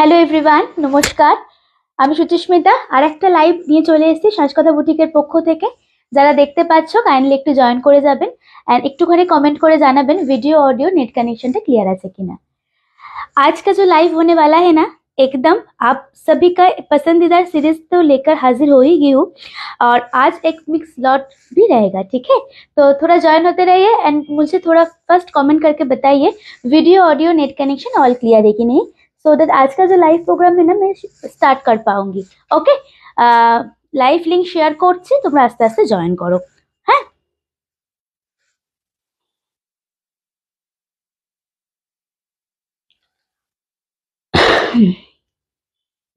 Hello everyone, নমস্কার। আমি সুচিস্মিতা আর একটা লাইভ নিয়ে চলে এসেছি সাজকথা বুটিকের পক্ষ থেকে। যারা দেখতে পাচ্ছ কাইন্ডলি একটু জয়েন করে যাবেন एंड একটুখানি कमेंट করে জানাবেন वीडियो ऑडियो नेट कनेक्शनটা क्लियर আছে কিনা। आज का जो लाइव होने वाला है ना, एकदम आप सभी का पसंदीदा सीरीज तो लेकर हाजिर हो ही गई हूँ और आज एक मिक्स लॉट भी रहेगा, ठीक है। तो थोड़ा ज्वाइन होते रहिए एंड मुझे थोड़ा फर्स्ट कमेंट करके बताइए video audio net connection all clear है कि नहीं, सो दैट आज का जो लाइव प्रोग्राम है ना मैं स्टार्ट कर पाऊंगी। ओके, लाइव लिंक शेयर করছি, তোমরা আস্তে আস্তে জয়েন করো। হ্যাঁ,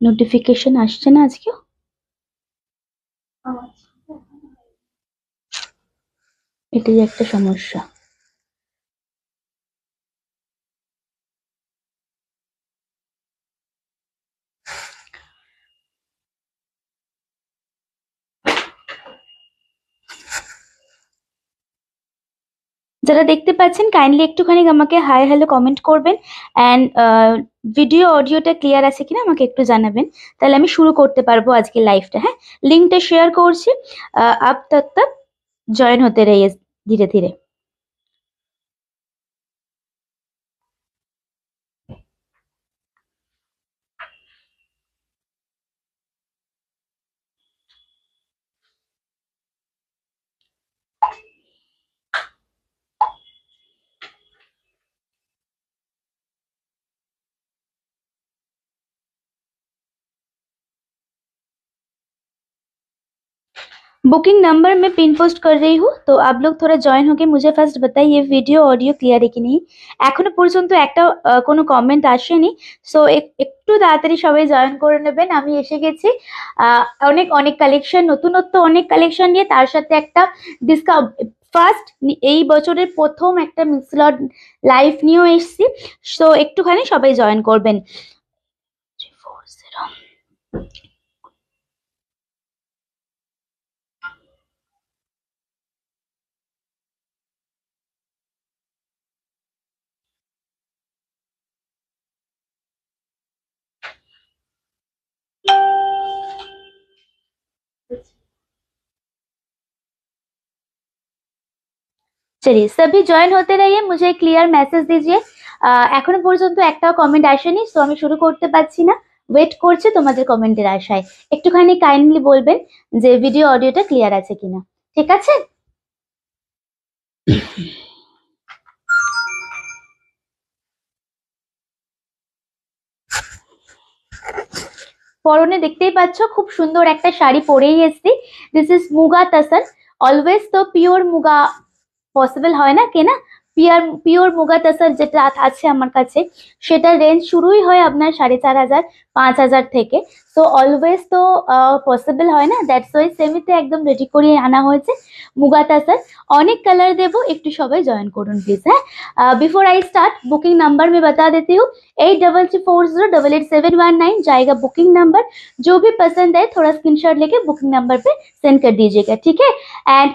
নোটিফিকেশন আসছে না আজকেও। এটাই একটা সমস্যা। যারা দেখতে পাচ্ছেন কাইন্ডলি একটুখানি আমাকে হাই হ্যালো কমেন্ট করবেন এন্ড ভিডিও অডিওটা ক্লিয়ার আছে কিনা আমাকে একটু জানাবেন, তাহলে আমি শুরু করতে পারবো আজকে লাইভটা। হ্যাঁ, লিঙ্কটা শেয়ার করছি, আপ তক তক জয়েন হতে রহিए ধীরে ধীরে। बुकिंग नंबर मैं पिन पोस्ट कर रही हूँ, तो आप लोग थोड़ा जॉइन होके मुझे ফার্স্ট बताइए ভিডিও অডিও ক্লিয়ার কি নেই। এখনো পর্যন্ত একটা কোনো কমেন্ট আসেনি, সো একটু তাড়াতাড়ি সবাই জয়েন করে নেবেন। আমি এসে গেছি অনেক অনেক কালেকশন, নতুনত্ব অনেক কালেকশন নিয়ে, তার সাথে একটা ডিসকাউন্ট ফার্স্ট এই বছরের প্রথম একটা মিক্সলট লাইভ নিয়েও এসেছি, সো একটুখানি সবাই জয়েন করবেন। 340 चलिए सभी জয়েন হতে रहिए, मुझे ক্লিয়ার মেসেজ दीजिए। এখনো পর্যন্ত একটাও কমেন্ট আসেনি, সো আমি শুরু করতে পারছি না, ওয়েট করছি তোমাদের কমেন্টের আশায়। একটুখানি কাইন্ডলি বলবেন যে ভিডিও অডিওটা ক্লিয়ার আছে কিনা, ঠিক আছে। পরনে দেখতেই পাচ্ছ খুব সুন্দর একটা শাড়ি পরেই এসেছি। This is muga তাসার। অলওয়েজ তো পিওর মুগা পসিবল হয় না কেনা, পিওর মুগা তাসার যেটা আছে আমার কাছে সেটার রেঞ্জ শুরুই হয় আপনার 4,500 5,000 থেকে। সো অলওয়েজ তো পসিবল হয় না, দ্যাটস ওয়াই সেমিতে একদম রেডি করিয়ে আনা হয়েছে মুগা তাসার। অনেক কালার দেবো, একটু সবাই জয়েন করুন প্লিজ। হ্যাঁ, before I start booking number मैं बता देती हूँ 8340888719 जाएगा बुकिंग नंबर। जो भी पसंद है थोड़ा स्क्रीनशॉट लेके बुकिंग नंबर पे सेंड कर दीजिएगा, ठीक है। एंड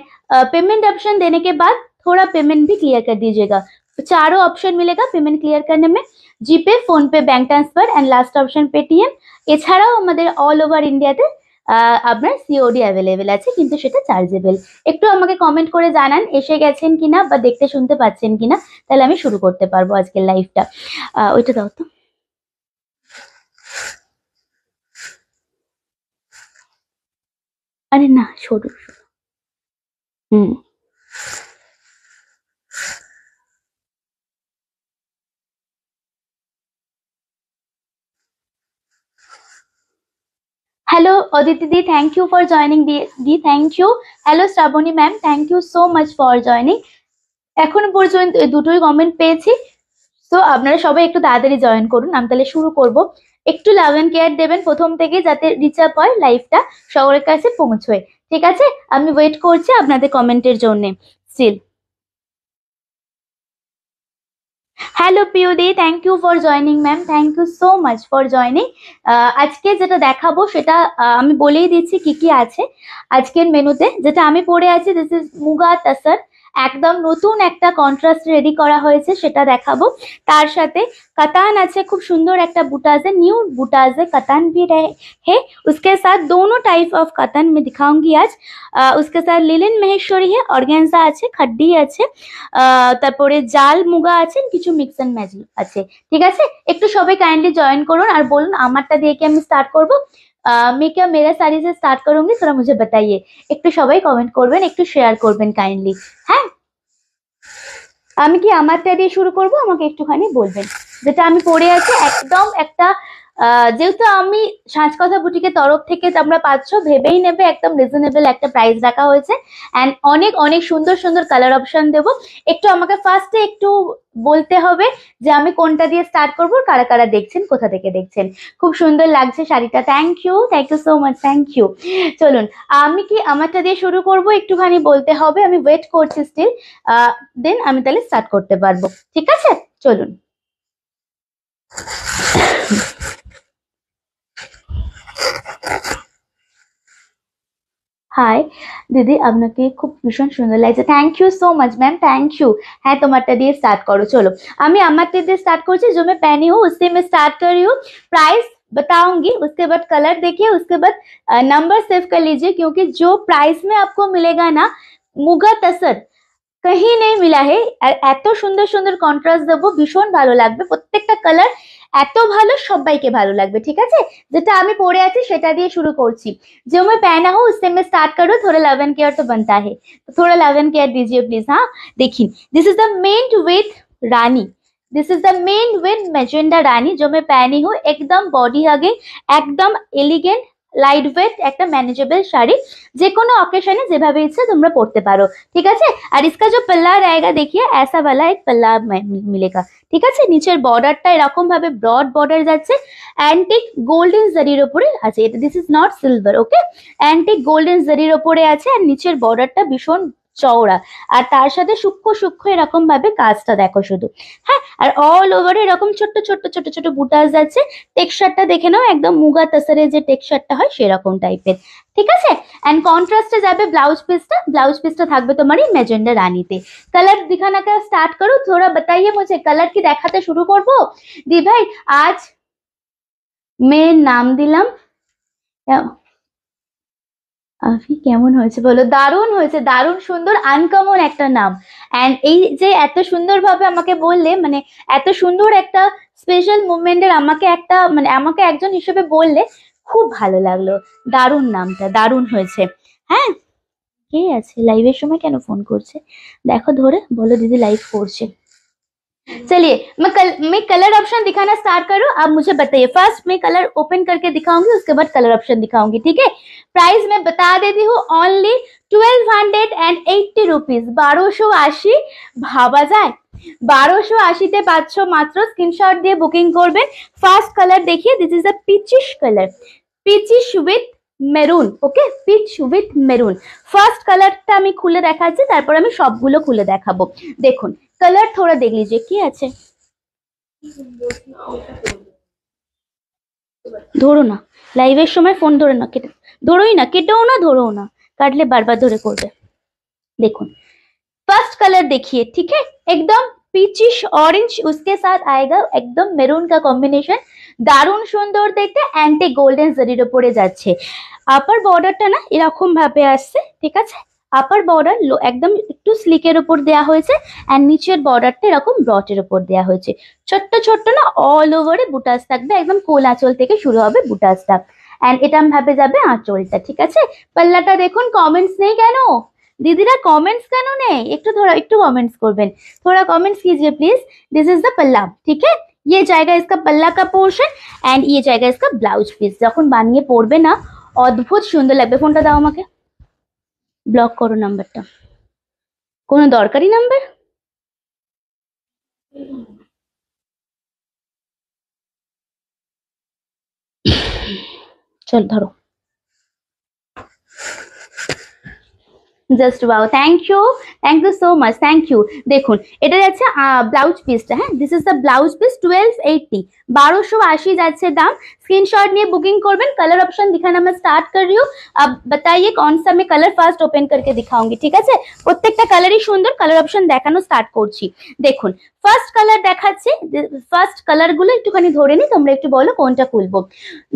पेमेंट ऑप्शन देने के बाद थोड़ा पेमेंट भी क्लियर कर दीजिएगा। चारों ऑप्शन मिलेगा पेमेंट क्लियर करने में, GPay, PhonePe, bank transfer and last option Paytm. এছাড়াও আমাদের অল ওভার ইন্ডিয়াতে আপনার সিওডি অ্যাভেলেবেল আছে, কিন্তু সেটা চার্জেবল। একটু আমাকে কমেন্ট করে জানান এসে গেছেন কিনা বা দেখতে শুনতে পাচ্ছেন কিনা, তাহলে আমি শুরু করতে পারবো আজকের লাইভটা। ওইটা দাও তো। আরে না, সরু হুম। Hello Aditi di, thank you for joining di, thank you. Hello Shrabani ma'am, thank you so much for joining. এখন পর্যন্ত দুটোই কমেন্ট পেয়েছি, তো আপনারা সবাই একটু তাড়াতাড়ি জয়েন করুন। আমি তাহলে শুরু করব। একটু লাভ এন্ড কেয়ার দেবেন প্রথম থেকে, যাতে রিচ আপ হয়, লাইভটা সবার কাছে পৌঁছয়, ঠিক আছে। আমি ওয়েট করছি আপনাদের কমেন্টের জন্য still. Hello Piudi, thank you for joining ma'am, thank you so much for joining. আজকে যেটা দেখাবো সেটা আমি বলেই দিচ্ছি কি কি আছে আজকের মেনুতে। যেটা আমি পরে আছি দিস ইজ মুগা তাসার একদম নতুন একটা কন্ট্রাস্ট রেডি করা হয়েছে, সেটা দেখাবো। তার সাথে कतान আছে, খুব সুন্দর একটা বুটাজ है, न्यू बुटाज है, कतान भी है। उसके साथ दोनों टाइप ऑफ कतान में दिखाऊंगी आज। उसके साथ लिलिन महेश्वरी है, ऑर्गेन्जा আছে, খাড্ডি আছে, তারপরে জাল মুগা আছে, কিছু মিক্স এন্ড ম্যাজিক আছে। ঠিক আছে, একটু সবাই কাইন্ডলি জয়েন করুন আর বলুন আমারটা দিয়ে কি আমি স্টার্ট করব, मैं क्या मेरा साड़ी से स्टार्ट करूंगी, थोड़ा मुझे बताइए। একটু সবাই কমেন্ট করবেন, একটু শেয়ার করবেন কাইন্ডলি। হ্যাঁ, আমি কি আমারটা দিয়ে শুরু করব, আমাকে একটুখানি বলবেন। যেটা আমি পরে আছি একদম একটা যেহেতু আমি সাজকথা বুটিকের তরফ থেকে তোমরা পাচ্ছ, ভেবেই নেবে, একদম রিজনেবল একটা প্রাইস রাখা হয়েছে। এন্ড অনেক অনেক সুন্দর সুন্দর কালার অপশন দেবো। একটু আমাকে ফার্স্টে একটু বলতে হবে যে আমি কোনটা দিয়ে স্টার্ট করবো, কারা কারা দেখছেন, কোথা থেকে দেখছেন। খুব সুন্দর লাগছে শাড়িটা, thank you so much, thank you. চলুন, আমি কি আমারটা দিয়ে শুরু করব, একটুখানি বলতে হবে, আমি ওয়েট করছি স্টিল, দেন আমি তাহলে স্টার্ট করতে পারবো। ঠিক আছে, চলুন। হাই দিদি, আপনাকে খুব ভীষণ সুন্দর লাগছে, thank you so much ma'am, thank you. হ্যাঁ, তোমারটা দিয়ে স্টার্ট করো। চলো, আমি আমারটা দিয়ে स्टार्ट করছি। जो मैं पहनी हूँ उससे मैं स्टार्ट कर रही हूँ। प्राइस बताऊंगी, उसके बाद कलर देखिए, उसके बाद नंबर सेव कर लीजिए, क्योंकि जो प्राइस में आपको मिलेगा ना, मुगा तसर कहीं नहीं मिला है। আর এত সুন্দর সুন্দর কন্ট্রাস্ট দেবো, ভীষণ ভালো লাগবে, প্রত্যেকটা কালার এত ভালো, সবাইকে ভালো লাগবে। ঠিক আছে, যেটা আমি পরে আছি সেটা দিয়ে শুরু করছি। जो मैं पहना हूँ उससे मैं स्टार्ट करूँ, थोड़ा लव एंड केयर तो बनता है, तो थोड़ा लव एंड केयर दीजिए प्लीज। हाँ, देखिए, this is the main with rani, this is the main with magenta rani, जो मैं पहनी हूँ, एकदम बॉडी हगिंग, एकदम एलिगेंट, লাইট ওয়েট একটা ম্যানেজেবল শাড়ি, যে কোনো অকেশনে যেভাবে ইচ্ছে তোমরা পরতে পারো। ঠিক আছে, আর इसका जो पल्ला रहेगा देखिए, ऐसा वाला एक पल्ला मिलेगा। ঠিক আছে, নিচের বর্ডারটা এরকম ভাবে ব্রড বর্ডার যাচ্ছে, অ্যান্টিক গোল্ডেন জারির উপরে আছে, এটা this is not silver, okay, antique golden জারির উপরে আছে, আর নিচের বর্ডারটা ভীষণ চওড়া, আর তার সাথে সূক্ষ্ম সূক্ষ্ম এরকম ভাবে কাজটা দেখো শুধু। হ্যাঁ, আর অল ওভারে এরকম ছোট্ট ছোট্ট ছোট ছোট বুটাস যাচ্ছে। টেক্সচারটা দেখে নাও, একদম মুগা তাসারের যে টেক্সচারটা হয় সেরকম টাইপের। ঠিক আছে, এন্ড কন্ট্রাস্টে যাবে ब्लाउज पीसটা থাকবে তোমার এই ম্যাজেন্ডা রানীতে। কালার दिखाना का स्टार्ट करो, थोड़ा बताइए मुझे, कलर की দেখাতে শুরু করব। দি ভাই, আজ মেয়ের নাম দিলাম, আফি কেমন হয়েছে বলো, দারুণ হয়েছে, দারুণ সুন্দর, আনকমন একটা নাম। এন্ড এই যে এত সুন্দর ভাবে আমাকে বললে, মানে এত সুন্দর একটা স্পেশাল মুভমেন্টের আমাকে একটা, মানে আমাকে একজন হিসেবে বললে, খুব ভালো লাগলো। দারুণ নামটা, দারুণ হয়েছে। হ্যাঁ, কে আছে লাইভের সময় কেন ফোন করছে, দেখো ধরে বলো দিদি লাইভ করছে। चलिए, मैं कलर ऑप्शन दिखाना स्टार्ट करूँ, आप मुझे बताइए। फर्स्ट मैं कलर ओपन करके दिखाऊंगी, उसके बाद कलर ऑप्शन दिखाऊंगी। ठीक है, प्राइस मैं बता देती हूँ, ओनली 1280 रुपीज, 1280। ভাবা যায় 1280-তে পাচ্ছ মাত্র। স্ক্রিনশট দিয়ে বুকিং করবেন। ফার্স্ট কালার দেখিয়ে, this is a peachish colour, peachish with maroon, okay, peach with maroon. First কালারটা আমি খুলে দেখাচ্ছি, তারপর আমি সবগুলো খুলে দেখাবো। দেখুন, कलर थोड़ा देख लीजिए কি আছে। ধরো না, লাইভের সময় ফোন ধরে না, কেটে ধরোই না, কেটেও না, ধরোও না, কাটলে বারবার ধরে করবে। देखो, फर्स्ट कलर देखिए, ठीक है, एकदम पीचिश ऑरेंज, उसके साथ आएगा एकदम মেরুন का কম্বিনেশন, দারুণ সুন্দর দেখতে, অ্যান্টি গোল্ডেন জরির উপরে যাচ্ছে। আপার বর্ডারটা না এরকম ভাবে আসছে, ঠিক আছে, আপার বর্ডার একদম একটু স্লিকের উপর দেওয়া হয়েছে, এন্ড নিচের বর্ডারটা এরকম ব্রটের উপর দেওয়া হয়েছে। ছোট্ট ছোট্ট না অল ওভারে বুটাস থাকবে, একদম কোল আঁচল থেকে শুরু হবে বুটাসটা, এন্ড এটা ভাবে যাবে আঁচলটা। ঠিক আছে, পাল্লাটা দেখুন, কমেন্টস নেই কেন दीदीरा, कमेंट्स क्यों नहीं, একটু कमेंट्स করবেন, थोड़ा कमेंट्स कीजिए प्लीज। दिस इज द पल्ला, ठीक है, ये जाएगा इसका पल्ला का पोर्शन, एंड ये जाएगा इसका ब्लाउज পিস। যখন বানিয়ে পরবে না, অদ্ভুত সুন্দর লাগবে। ফোনটা দাও আমাকে, ব্লক করো নাম্বারটা, কোনো দরকারি নাম্বার। চল ধরো, just wow, thank you so much, thank you. দেখুন এটা যাচ্ছে ব্লাউজ পিসটা, হ্যাঁ this is the blouse piece 1280, 1280 যাচ্ছে দাম। स्क्रीनशॉट নিয়ে বুকিং করবেন। कलर ऑप्शन दिखाना मैं स्टार्ट कर रही हूँ। अब बताइए कौन सा मैं कलर ফার্স্ট ওপেন करके दिखाऊंगी, ঠিক আছে? প্রত্যেকটা কালারই সুন্দর, কালার অপশন দেখানো স্টার্ট করছি। দেখুন ফার্স্ট কালার দেখাচ্ছি, ফার্স্ট কালার গুলো একটুখানি ধরে নি, তোমরা একটু বলো কোনটা খুলবো।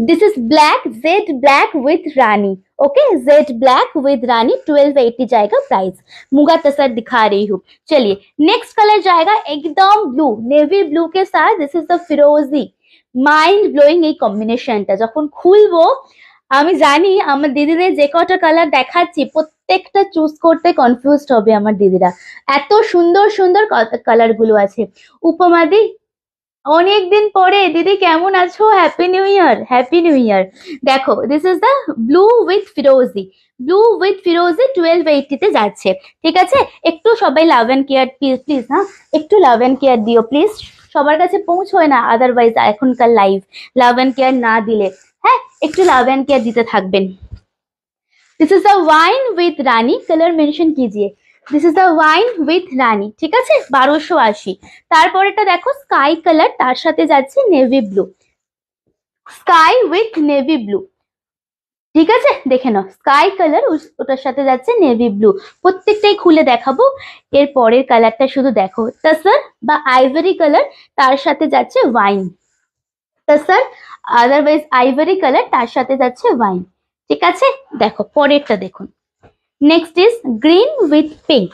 This is black, jade black with rani, okay jade black with rani 1280 जाएगा प्राइस। मुगा तसर दिखा रही हूँ। चलिए नेक्स्ट कलर जाएगा एकदम ब्लू, नेवी ब्लू के साथ दिस इज द फिरोजी। মাইন্ড ব্লোয়িং এই কম্বিনেশনটা, যখন খুলবো আমি জানি আমার দিদিদের যে কটা কালার দেখাচ্ছি প্রত্যেকটা চুজ করতে কনফিউজড হবে আমার দিদিরা, এত সুন্দর সুন্দর কালার গুলো আছে। উপমাদি অনেকদিন পরে, দিদি কেমন আছো? Happy new year, happy new year. দেখো this is the blue with ফিরোজি, ব্লু উইথ ফিরোজি 1280 তে যাচ্ছে, ঠিক আছে? একটু সবাই লাভ অ্যান্ড কেয়ার প্লিজ, হ্যাঁ একটু লাভ অ্যান্ড কেয়ার দিও প্লিজ, সবার কাছে পৌঁছয় না আদারওয়াইজ এখনকার লাইভ লাভ অ্যান্ড কেয়ার না দিলে, হ্যাঁ একটু লাভ অ্যান্ড কেয়ার দিতে থাকবেন। This is the wine with rani, colour mention कीजिए। This is the wine with rani, ঠিক আছে 1280। তারপরেটা দেখো স্কাই কালার, তার সাথে যাচ্ছে navy blue, sky with navy blue, ঠিক আছে দেখে নাও স্কাই কালার, ওটার সাথে যাচ্ছে নেভি ব্লু। প্রত্যেকটাই খুলে দেখাবো, এর পরের কালারটা শুধু দেখো, তাসার বা আইভরি কালার, তার সাথে যাচ্ছে ওয়াইন, তাসার আদারওয়াইজ আইভরি কালার, তার সাথে যাচ্ছে ওয়াইন, ঠিক আছে? দেখো পরেরটা দেখুন, next is green with pink.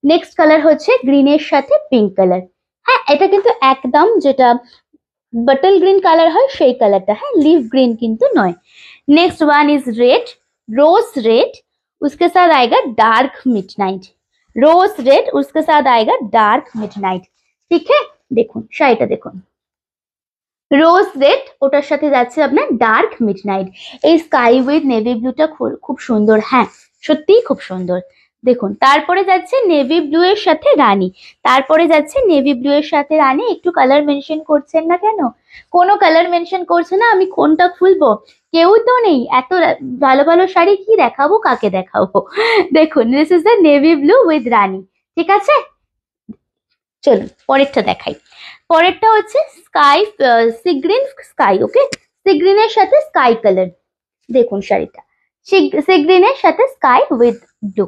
Next colour হচ্ছে গ্রিনের সাথে পিঙ্ক কালার, হ্যাঁ এটা কিন্তু একদম যেটা बटल ग्रीन कलर है সেই কালারটা, হ্যাঁ লিভ গ্রিন কিন্তু নয়। Next one is red, rose red, उसके साथ आएगा डार्क मिडनाइट, रोज रेड उसके साथ आएगा डार्क मिडनाइट, ठीक है? দেখুন শাড়িটা দেখুন, রোজ রেড ওটার সাথে যাচ্ছে আপনার ডার্ক মিডনাইট। এই স্কাই উইথ নেভি ব্লুটা খুব সুন্দর, হ্যাঁ সত্যিই খুব সুন্দর। দেখুন তারপরে যাচ্ছে নেভি ব্লু এর সাথে রানী, তারপরে যাচ্ছে নেভি ব্লু এর সাথে রানী। একটু কালার মেনশন করছেন না কেন? কোনো কালার মেনশন করছে না, আমি কোনটা খুলবো? কেউ তো নেই, এত ভালো ভালো শাড়ি কি দেখাবো, কাকে দেখাবো? দেখুন this is the navy blue with rani, ঠিক আছে? চলুন পরেরটা দেখাই। পরেরটা হচ্ছে sky sea green sky, okay sea গ্রিনের সাথে স্কাই কালার। দেখুন শাড়িটা সি গ্রিনের সাথে স্কাই উইথ ব্লু,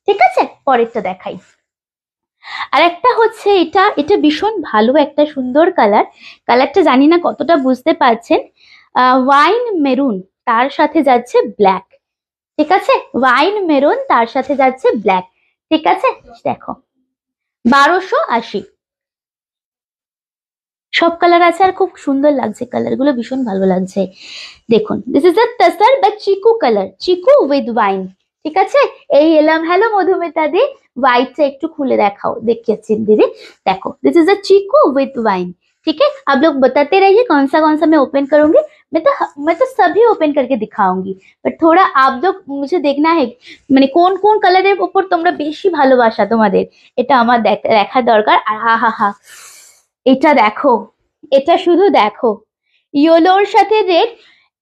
ঠিক আছে? পরেরটা দেখাই। আর একটা হচ্ছে এটা, এটা ভীষণ ভালো একটা সুন্দর কালার, কালারটা জানি না কতটা বুঝতে পারছেন। ওয়াইন মেরুন, তার সাথে যাচ্ছে ব্ল্যাক, ঠিক আছে? ওয়াইন মেরুন তার সাথে যাচ্ছে ব্ল্যাক, ঠিক আছে? দেখো 1280 সব কালার আছে, আর খুব সুন্দর লাগছে কালার গুলো, ভীষণ ভালো লাগছে। দেখুন দিস ইজ দ্য তাসার বা চিকু কালার, চিকু উইথ ওয়াইন, ঠিক আছে? এই এলাম। হ্যালো মধুমিতা দি, व्हाइटটা একটু খুলে দেখাও, দেখিয়েছি দিদি। देखो this is a chikoo with wine, ठीक है? आप लोग बताते रहिए कौन सा मैं ओपन करूंगी। मैं तो सभी ओपन करके दिखाऊंगी, बट थोड़ा आप लोग मुझे देखना है মানে কোন কোন কালারের উপর তোমরা বেশি ভালোবাসা তোমাদের, এটা আমার দেখা দরকার। আর হা হা হা এটা দেখো, এটা শুধু দেখো, ইয়েলোর সাথে রেড,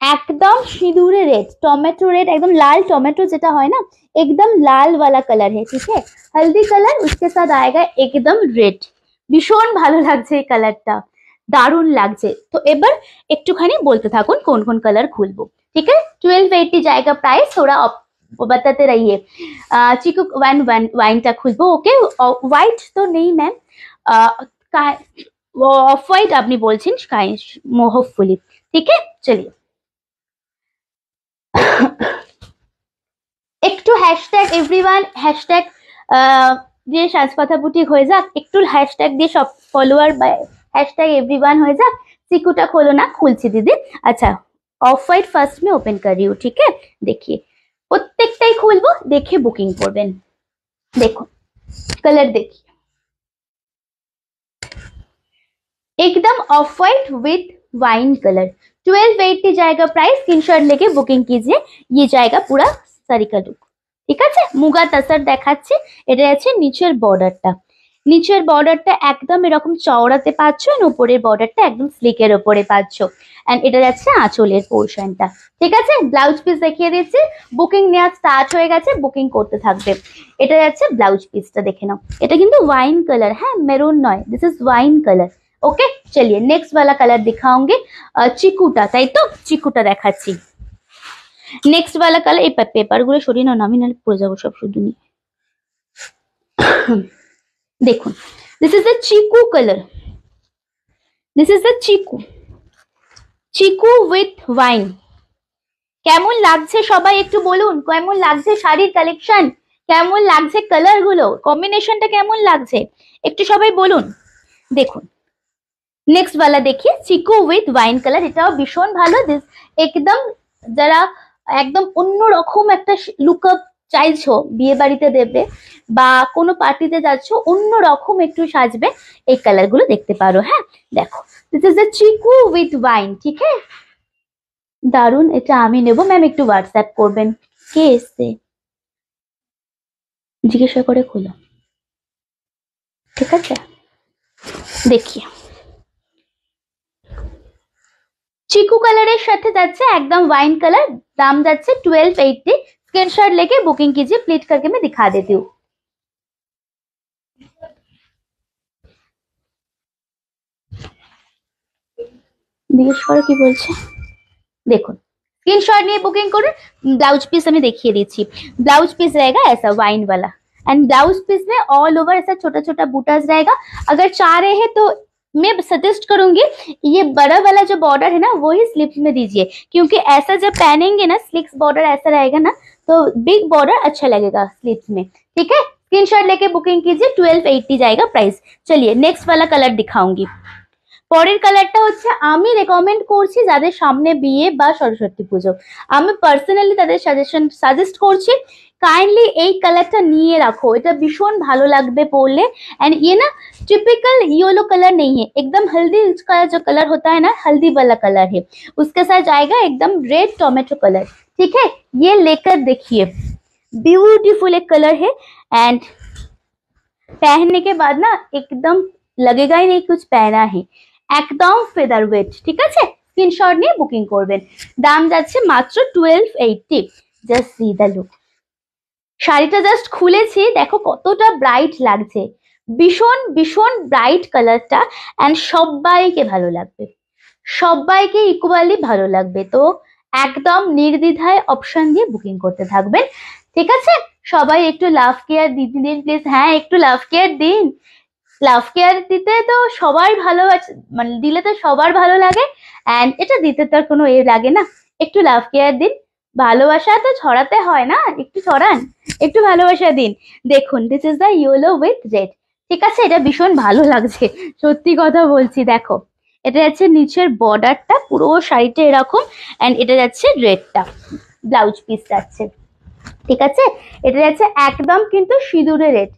एकदम सिंदूरे रेड, टोमेटो रेड, एकदम लाल टोमेटो যেটা হয় না, एकदम लाल वाला कलर है, ठीक है? हल्दी कलर उसके साथ आएगा एकदम रेड, ভীষণ ভালো লাগছে এই কালারটা, দারুণ লাগছে। তো এবার একটুখানি বলতে থাকুন কোন কোন কালার খুলবো, ঠিক है? 1280 जाएगा प्राइस, थोड़ा बताते रहिए। चिकू वाइनটা খুলবো, ওকে? হোয়াইট তো নেই ম্যাম, অফ হোয়াইট আপনি বলছেন, হোপফুলি, ঠিক है? चलिए একটু হ্যাশট্যাগ এভরিওয়ান, হ্যাশট্যাগ দিয়ে সাজকথা বুটিক হয়ে যাক, একটু হ্যাশট্যাগ দিয়ে সব ফলোয়ার বা হ্যাশট্যাগ এভরিওয়ান হয়ে যাক। চিকুটা খোলো না, খুলছি দিদি। আচ্ছা অফ হোয়াইট ফার্স্ট में ओपन कर रही हूँ, ठीक है? देखिए প্রত্যেকটাই খুলবো, দেখে বুকিং করবেন। দেখুন কালার देखिए, एकदम of white with wine colour, 1280 जाएगा प्राइस। स्क्रीनशॉट लेके बुकिंग कीजिए, ये जाएगा पूरा साड़ी का लुक, ঠিক আছে? মুগা তাসার দেখাচ্ছি, এটা আছে নিচের বর্ডারটা, নিচের বর্ডারটা একদম এরকম চওড়াতে পাচ্ছ, আর উপরের বর্ডারটা একদম স্লিকের ওপরে পাচ্ছ। এন্ড এটা যাচ্ছে আঁচলের পোর্শনটা। ঠিক আছে, ব্লাউজ পিস দেখিয়ে দিচ্ছি। বুকিং নেওয়া স্টার্ট হয়ে গেছে, বুকিং করতে থাকবে। এটা যাচ্ছে ব্লাউজ পিসটা, দেখে নাও। এটা কিন্তু ওয়াইন কালার, হ্যাঁ মেরুন নয়, this is wine colour. Okay चलिए नेक्स्ट वाला कलर दिखाऊंगी, चिकूटा, তাই তো চিকুটা দেখাচ্ছি। नेक्स्ट वाला कलर, এই পেপার গুলো সরিয়ে নাও, আমি নাহলে পড়ে যাবো সব শুধু নিয়ে। দেখুন, this is the Chiku colour, this is the Chiku, Chiku with wine. কেমন লাগছে সবাই একটু বলুন, কেমন লাগছে শাড়ির কালেকশন, কেমন লাগছে কালার গুলো, কম্বিনেশনটা কেমন লাগছে একটু সবাই বলুন। দেখুন নেক্সট वाला देखिए, চিকু উইথ ওয়াইন কালার, এটাও ভীষণ ভালো। দিস একদম যারা একদম অন্যরকম একটা লুকআপ চাইছো, বিয়ে বাড়িতে দেবে বা কোনো পার্টিতে যাচ্ছ, অন্যরকম একটু সাজবে, এই কালার গুলো দেখতে পারো। হ্যাঁ দেখো, this is the Chiku with wine, ঠিক আছে দারুন। এটা আমি নেব ম্যাম, একটু হোয়াটসঅ্যাপ করবেন। কে এসছে জিজ্ঞাসা করে খোলো, ঠিক আছে। দেখিয়ে চিকু কালারের সাথে যাচ্ছে एकदम वाइन कलर, दाम যাচ্ছে 1280। स्क्रीनशॉट लेके बुकिंग कीजिए, प्लीट करके मैं दिखा देती हूँ। জিজ্ঞেস করো কি বলছে, দেখুন स्क्रीनशॉट নিয়ে বুকিং করুন। ब्लाउज पीस আমি দেখিয়ে দিচ্ছি। ब्लाउज पीस रहेगा ऐसा वाइन वाला, एंड ब्लाउज पीस में ऑल ओवर ऐसा छोटा छोटा बूटास रहेगा। अगर चाह रहे हैं तो मैं सजेस्ट करूंगी ये बड़ा वाला जो बॉर्डर है ना, वो ही स्लीव्स में दीजिए, क्योंकि ऐसा जब पहनेंगे ना स्लीव्स बॉर्डर ऐसा रहेगा ना, तो बिग बॉर्डर अच्छा लगेगा स्लीव्स में। ठीक है, स्क्रीनशॉट लेके बुकिंग कीजिए, 1280 जाएगा प्राइस। चलिए नेक्स्ट वाला कलर दिखाऊंगी। পরের কালারটা হচ্ছে আমি রেকমেন্ড করছি যাদের সামনে বিয়ে বা সরস্বতী পুজো, আমি পার্সোনালি তাদের সাজেস্ট করছি काइंडली एक कलर निये रखो, এটা ভীষণ ভালো লাগবে পরলে। एंड ये ना टिपिकल येलो कलर नहीं है, एकदम हल्दी का जो कलर होता है ना, हल्दी वाला कलर है, उसके साथ जाएगा एकदम रेड टोमेटो कलर। ठीक है, ये लेकर देखिए, ब्यूटीफुल एक कलर है। एंड पहनने के बाद ना एकदम लगेगा ही नहीं कुछ पहना है, एकदम फेदार वेट। ठीक है, स्क्रीनशॉट নিয়ে বুকিং করবেন। দাম যাচ্ছে মাত্র 1280। জাস্ট সি দ্য লুক, শাড়িটা জাস্ট খুলেছি, দেখো কতটা ব্রাইট লাগছে, ভীষণ ভীষণ ব্রাইট কালারটা। এন্ড সবাইকে ভালো লাগবে, সবাইকে ইকুয়ালি ভালো লাগবে। তো একদম নির্দ্বিধায় অপশন দিয়ে বুকিং করতে থাকবেন। ঠিক আছে, সবাই একটু লাভ কেয়ার দিন প্লিজ। হ্যাঁ একটু লাভ কেয়ার দিন, লাভ কেয়ার দিতে তো সবার ভালো, মানে দিলে তো সবার ভালো লাগে। এন্ড এটা দিতে তো আর কোনো এ লাগে না, একটু লাভ কেয়ার দিন। ভালোবাসা তো ছড়াতে হয় না, একটু ছড়ান, একটু ভালোবাসা দিন। দেখুন this is the yellow with red. ঠিক আছে, এটা ভীষণ ভালো লাগছে, সত্যি কথা বলছি। দেখো এটা যাচ্ছে নিচের বর্ডারটা পুরো শাড়িটা এরকম, এন্ড এটা যাচ্ছে রেডটা, ব্লাউজ পিস যাচ্ছে। ঠিক আছে, এটা যাচ্ছে একদম কিন্তু সিঁদুরে রেড,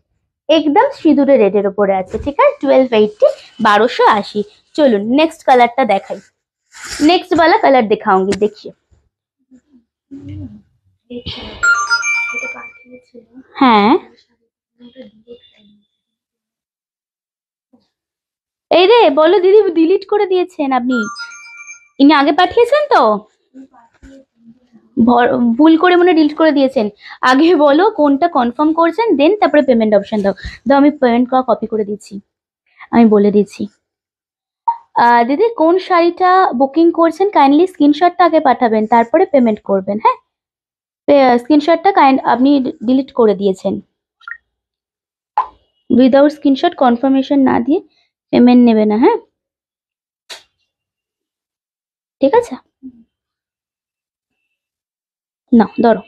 एकदम সিঁদুরে রেডের উপরে আছে। ঠিক আছে, 1280, 1280। চলুন নেক্সট কালারটা দেখাই, नेक्स्ट वाला कलर दिखाऊंगी। देखिए হ্যাঁ এই রে বলো দিদি, ডিলিট করে দিয়েছেন আপনি, ইনি আগে পাঠিয়েছেন তো, ভুল করে মনে ডিলিট করে দিয়েছেন। আগে বলো কোনটা কনফার্ম করছেন, দেন তারপরে পেমেন্ট অপশন দাও। দাও আমি পেমেন্ট করা কপি করে দিচ্ছি, আমি বলে দিচ্ছি। দিদি কোন শাড়িটা বুকিং করছেন কাইন্ডলি স্ক্রিনশটটা আগে পাঠাবেন, তারপরে পেমেন্ট করবেন। হ্যাঁ স্ক্রিনশটটা আপনি ডিলিট করে দিয়েছেন, উইদাউট স্ক্রিনশট কনফার্মেশন না দিয়ে পেমেন্ট নেবে না। হ্যাঁ ঠিক আছে, না ধরো।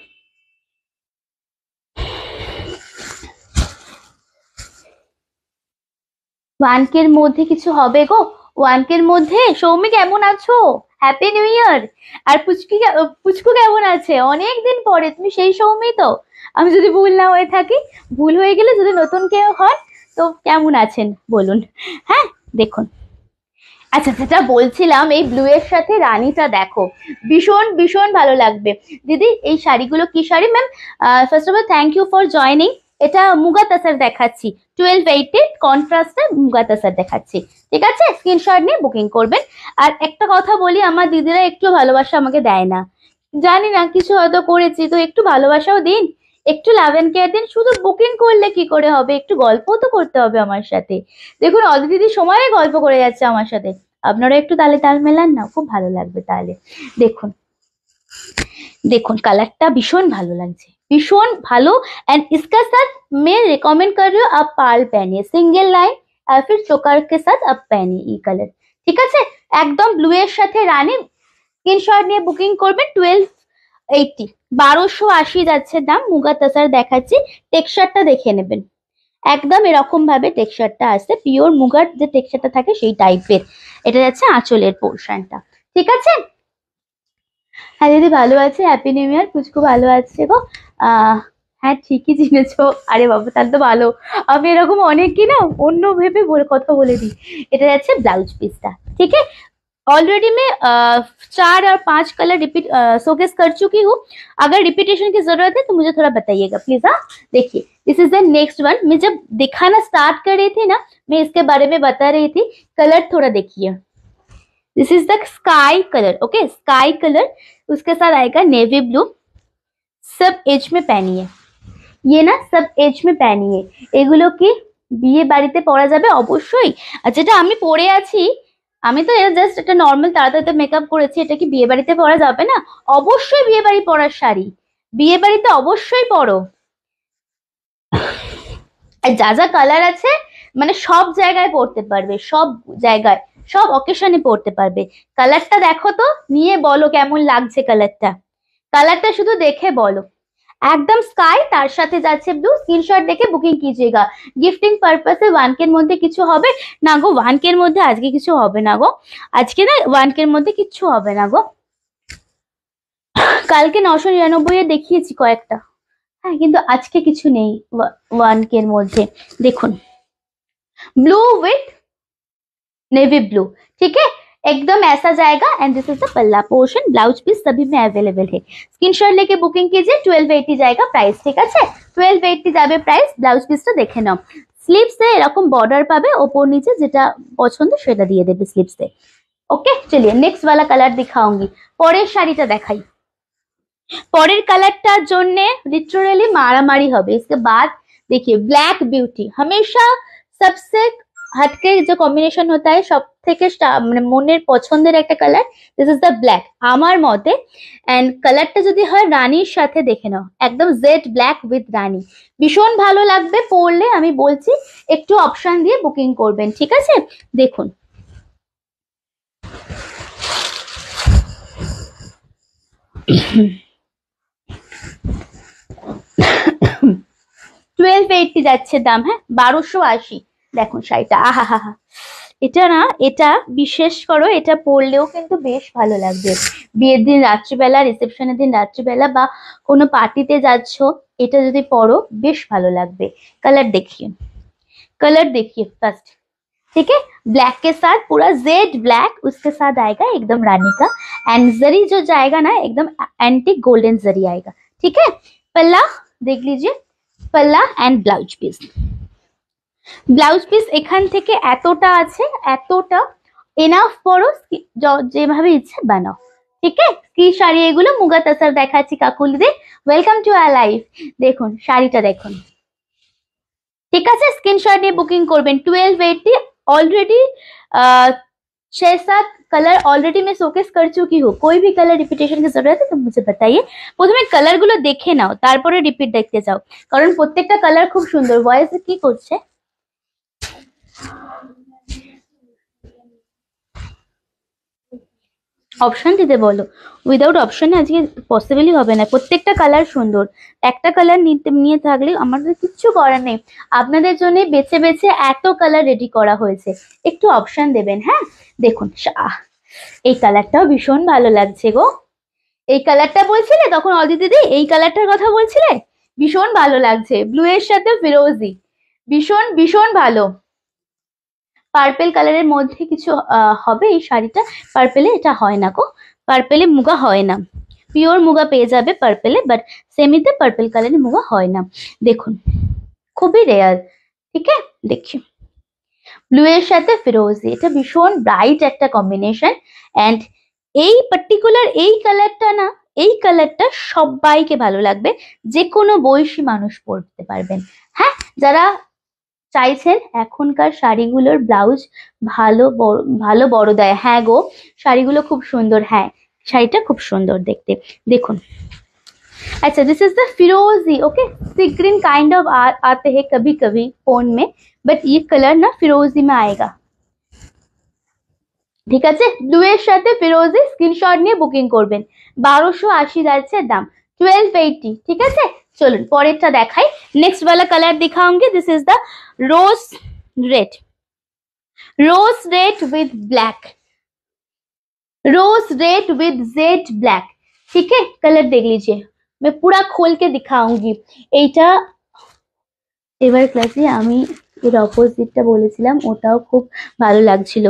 ওয়ানকের মধ্যে কিছু হবে গো, ওয়ানকের মধ্যে। সৌমি কেমন আছো, হ্যাপি নিউ ইয়ার। আর পুচকু কেমন আছে, অনেকদিন পরে। তুমি সেই সৌমি তো, আমি যদি ভুল না হয়ে থাকি, ভুল হয়ে গেলে যদি নতুন কেউ হয় তো কেমন আছেন বলুন। হ্যাঁ দেখুন, আচ্ছা যেটা বলছিলাম, এই ব্লু এর সাথে রানীটা দেখো, ভীষণ ভীষণ ভালো লাগবে। দিদি এই শাড়িগুলো কি sari ma'am? First of all thank you for joining. এটা মুগা তাসার দেখাচ্ছি, 1280 কন্ট্রাস্টে মুগা তাসার দেখাচ্ছি। ঠিক আছে, স্ক্রিনশট নিয়ে বুকিং করবেন। আর একটা কথা বলি, আমার দিদিরা একটু ভালোবাসা আমাকে দেয় না, জানি না কিছু হয়তো করেছি, তো একটু ভালোবাসাও দিন, একটু লাভ এন্ড কেয়ার দিন। শুধু বুকিং করলে কি করে হবে, একটু গল্পও তো করতে হবে আমার সাথে। দেখুন অদিতি দিদি সময় গল্প করে যাচ্ছে আমার সাথে, আপনারা একটু তালে তাল মেলান না, খুব ভালো লাগবে তাহলে। দেখুন देखो कलर भीषण भालो लगছে, भीषण भालो। एंड इसका साथ मैं रिकमेंड कर रही हूँ आप पार्ल पहनिए, सिंगल लाइन और फिर चोकर के साथ आप पहनिए ये कलर। ठीक है, एकदम ब्लू एर साथे रानी। स्क्रीनशॉट নিয়ে বুকিং করবেন। 1280 1280 যাচ্ছে দাম। মুগা তাসার দেখাচ্ছি, টেক্সচারটা দেখে নেবেন, একদম এরকম ভাবে টেক্সচারটা আসছে, পিওর মুগার যে টেক্সচারটা থাকে সেই টাইপের। এটা যাচ্ছে আঁচলের পোরশনটা। ঠিক আছে, হ্যাঁ দিদি ভালো আছে, হ্যাপি নিউ ইয়ার। পুচকু ভালো আছে গো। হ্যাঁ ঠিকই চিনেছো, আরে বাবা তাহলে তো ভালো। আমি এরকম অনেকই না অন্য ভেবে কথা বলে দিই। এটা যাচ্ছে ব্লাউজ পিসটা। ठीक है, ऑलरेडी मैं 4 और 5 कलर रिपीट शोकेस कर चुकी हूँ। अगर रिपीटेशन की जरूरत है तो मुझे थोड़ा बताइएगा प्लीज। हाँ देखिए, this is the next one. मैं जब दिखाना स्टार्ट कर रही थी ना, मैं इसके बारे में बता रही थी। कलर थोड़ा देखिए, this is the sky colour. Okay, sky colour, उसके साथ आएगा नेवी ब्लू। सब एज में पहनिए, ये ना सब एज में पहनिए। এগুলো কি বিয়ে বাড়িতে পরা যাবে অবশ্যই। আর যেটা আমি পরে আছি, আমি তো জাস্ট একটা নর্মাল তাড়াতাড়ি মেকআপ করেছি, এটা কি বিয়ে বাড়িতে পরা যাবে না? অবশ্যই বিয়ে বাড়ি পরার শাড়ি, বিয়ে বাড়িতে অবশ্যই পরো। আর যা যা কালার আছে মানে সব জায়গায় পরতে পারবে, সব জায়গায় সব অকেশনে পরতে পারবে। কালারটা দেখো তো, নিয়ে বলো কেমন লাগছে কালারটা। কালারটা শুধু দেখে বলো। একদম স্কাই, তার সাথে যাচ্ছে ব্লু। স্ক্রিনশট দেখে বুকিং कीजिएगा। গিফটিং পারপাসে 1K এর মধ্যে কিছু হবে না গো, 1K এর মধ্যে আজকে কিছু হবে না গো, আজকে না 1K এর মধ্যে কিচ্ছু হবে না গো। কালকে 999 এ দেখিয়েছি কয়েকটা, হ্যাঁ কিন্তু আজকে কিছু নেই 1K এর মধ্যে। দেখুন ब्लू विथ नेवी ब्लू। ठीक है, एकदम ऐसा जाएगा। एंड दिस इज द पल्ला पोर्शन। ब्लाउज पीस सभी में अवेलेबल है। स्क्रीनशॉट लेके बुकिंग कीजिए। 1280 जाएगा प्राइस। ठीक है, 1280 যাবে প্রাইস। ব্লাউজ পিসটা দেখে নাও। স্লিভসে এরকম বর্ডার পাবে, ওপর নিচে যেটা পছন্দ সেটা দিয়ে দেবে স্লিভসে। ओके चलिए नेक्स्ट वाला कलर दिखाऊंगी। পরের শাড়িটা দেখাই। পরের কালারটার জন্য লিটারালি মারামারি হবে। इसके बाद देखिए ब्लैक ब्यूटी हमेशा सबसे हटके जो कॉम्बिनेशन होता है, सब থেকে মানে মনের পছন্দের একটা colour. This is the black আমার মতে। এন্ড কালারটা যদি হয় রানীর সাথে, দেখে নাও একদম জেড ব্ল্যাক উইথ রানী, ভীষণ ভালো লাগবে পরলে। আমি বলছি একটু অপশন দিয়ে বুকিং করবেন। ঠিক আছে, দেখুন $1280 যাচ্ছে দাম। হ্যাঁ 1280। দেখুন শাড়িটা, আহা হা হা, এটা না, এটা বিশেষ করো, এটা পরলেও কিন্তু বেশ ভালো লাগবে। বিয়ের দিন রাত্রিবেলা, রিসেপশনের দিন রাত্রিবেলা বা কোনো পার্টিতে যাচ্ছ, এটা যদি পরো বেশ ভালো লাগবে। कलर देखिए, कलर देखिए फर्स्ट। ठीक है, ब्लैक के साथ पूरा जेड ब्लैक, उसके साथ आएगा एकदम रानी का। एंड जरी जो जाएगा ना एकदम एंटीक गोल्डन जरी आएगा। ठीक है, पल्ला देख लीजिए, पल्ला and blouse piece. Blouse piece এখান থেকে এতটা আছে, এতটা এনাফ পরো, যেভাবে ইচ্ছে বানাও। ঠিক আছে, কি শাড়ি এগুলো? মুগা তাসার দেখাচ্ছি কাকুলিদের। Welcome to our life. দেখুন শাড়িটা দেখুন। ঠিক আছে, স্ক্রিনশট নিয়ে বুকিং করবেন। 1280 ऑलरेडी 6-7 कलर ऑलरेडी मैं शोकेस कर चुकी हूँ। कोई भी कलर रिपीटेशन की जरूरत है तो मुझे बताइए। প্রথমে কালার গুলো দেখে নাও, তারপরে রিপিট দেখতে যাও, কারণ প্রত্যেকটা কালার খুব সুন্দর। ভয়েস কি করছে? অপশন দিতে বলো। উইদাউট অপশনে আজকে পসিবলই হবে না। প্রত্যেকটা কালার সুন্দর, একটা কালার নিয়ে থাকলে আমাদের কিচ্ছু করার নেই। আপনাদের জন্য বেছে বেছে এত কালার রেডি করা হয়েছে, একটু অপশন দেবেন। হ্যাঁ দেখুন, এই কালারটাও ভীষণ ভালো লাগছে গো। এই কালারটা বলছিলে তখন অদিতি দিদি, এই কালারটার কথা বলছিলে, ভীষণ ভালো লাগছে। ব্লু এর সাথে ফিরোজি, ভীষণ ভীষণ ভালো। পার্পেল কালারের মধ্যে কিছু হবে এই শাড়িটা। পার্পেলে এটা হয় না গো, পার্পেলে মুগা হয় না। পিওর মুগা পেয়ে যাবে পার্পেলে, বাট সেমিতে পার্পেল কালারের মুগা হয় না। দেখুন খুবই রেয়ার। ঠিক আছে, দেখি ব্লু এর সাথে ফিরোজি, এটা ভীষণ ব্রাইট একটা কম্বিনেশন। এন্ড এই পার্টিকুলার এই কালারটা না, এই কালারটা সবাইকে ভালো লাগবে, যে কোনো বয়সী মানুষ পরতে পারবেন। হ্যাঁ, যারা চাইছেন এখনকার শাড়িগুলোর ব্লাউজ ভালো বড় দেয়, হ্যাঁ গো, শাড়িগুলো খুব সুন্দর, হ্যাঁ শাড়িটা খুব সুন্দর দেখতে। দেখুন, अच्छा दिस इज द फिरोजी, okay sea green kind of आते हैं कभी कभी फोन में, बट ये कलर ना फिरोजी में आएगा। ঠিক আছে, ব্লু এর সাথে ফিরোজি স্ক্রিনশট নিয়ে বুকিং করবেন। 1280 যাচ্ছে দাম, 1280। ঠিক আছে, চলুন পরেরটা দেখাই। নেক্সট वाला कलर दिखाऊंगी, this is the rose red, rose red with black, rose red with jade black. ठीक है, कलर देख लीजिए, मैं पूरा खोल के दिखाऊंगी। এইটা এবার ক্লাসে আমি এর অপোজিটটা বলেছিলাম, ওটাও খুব ভালো লাগছিল।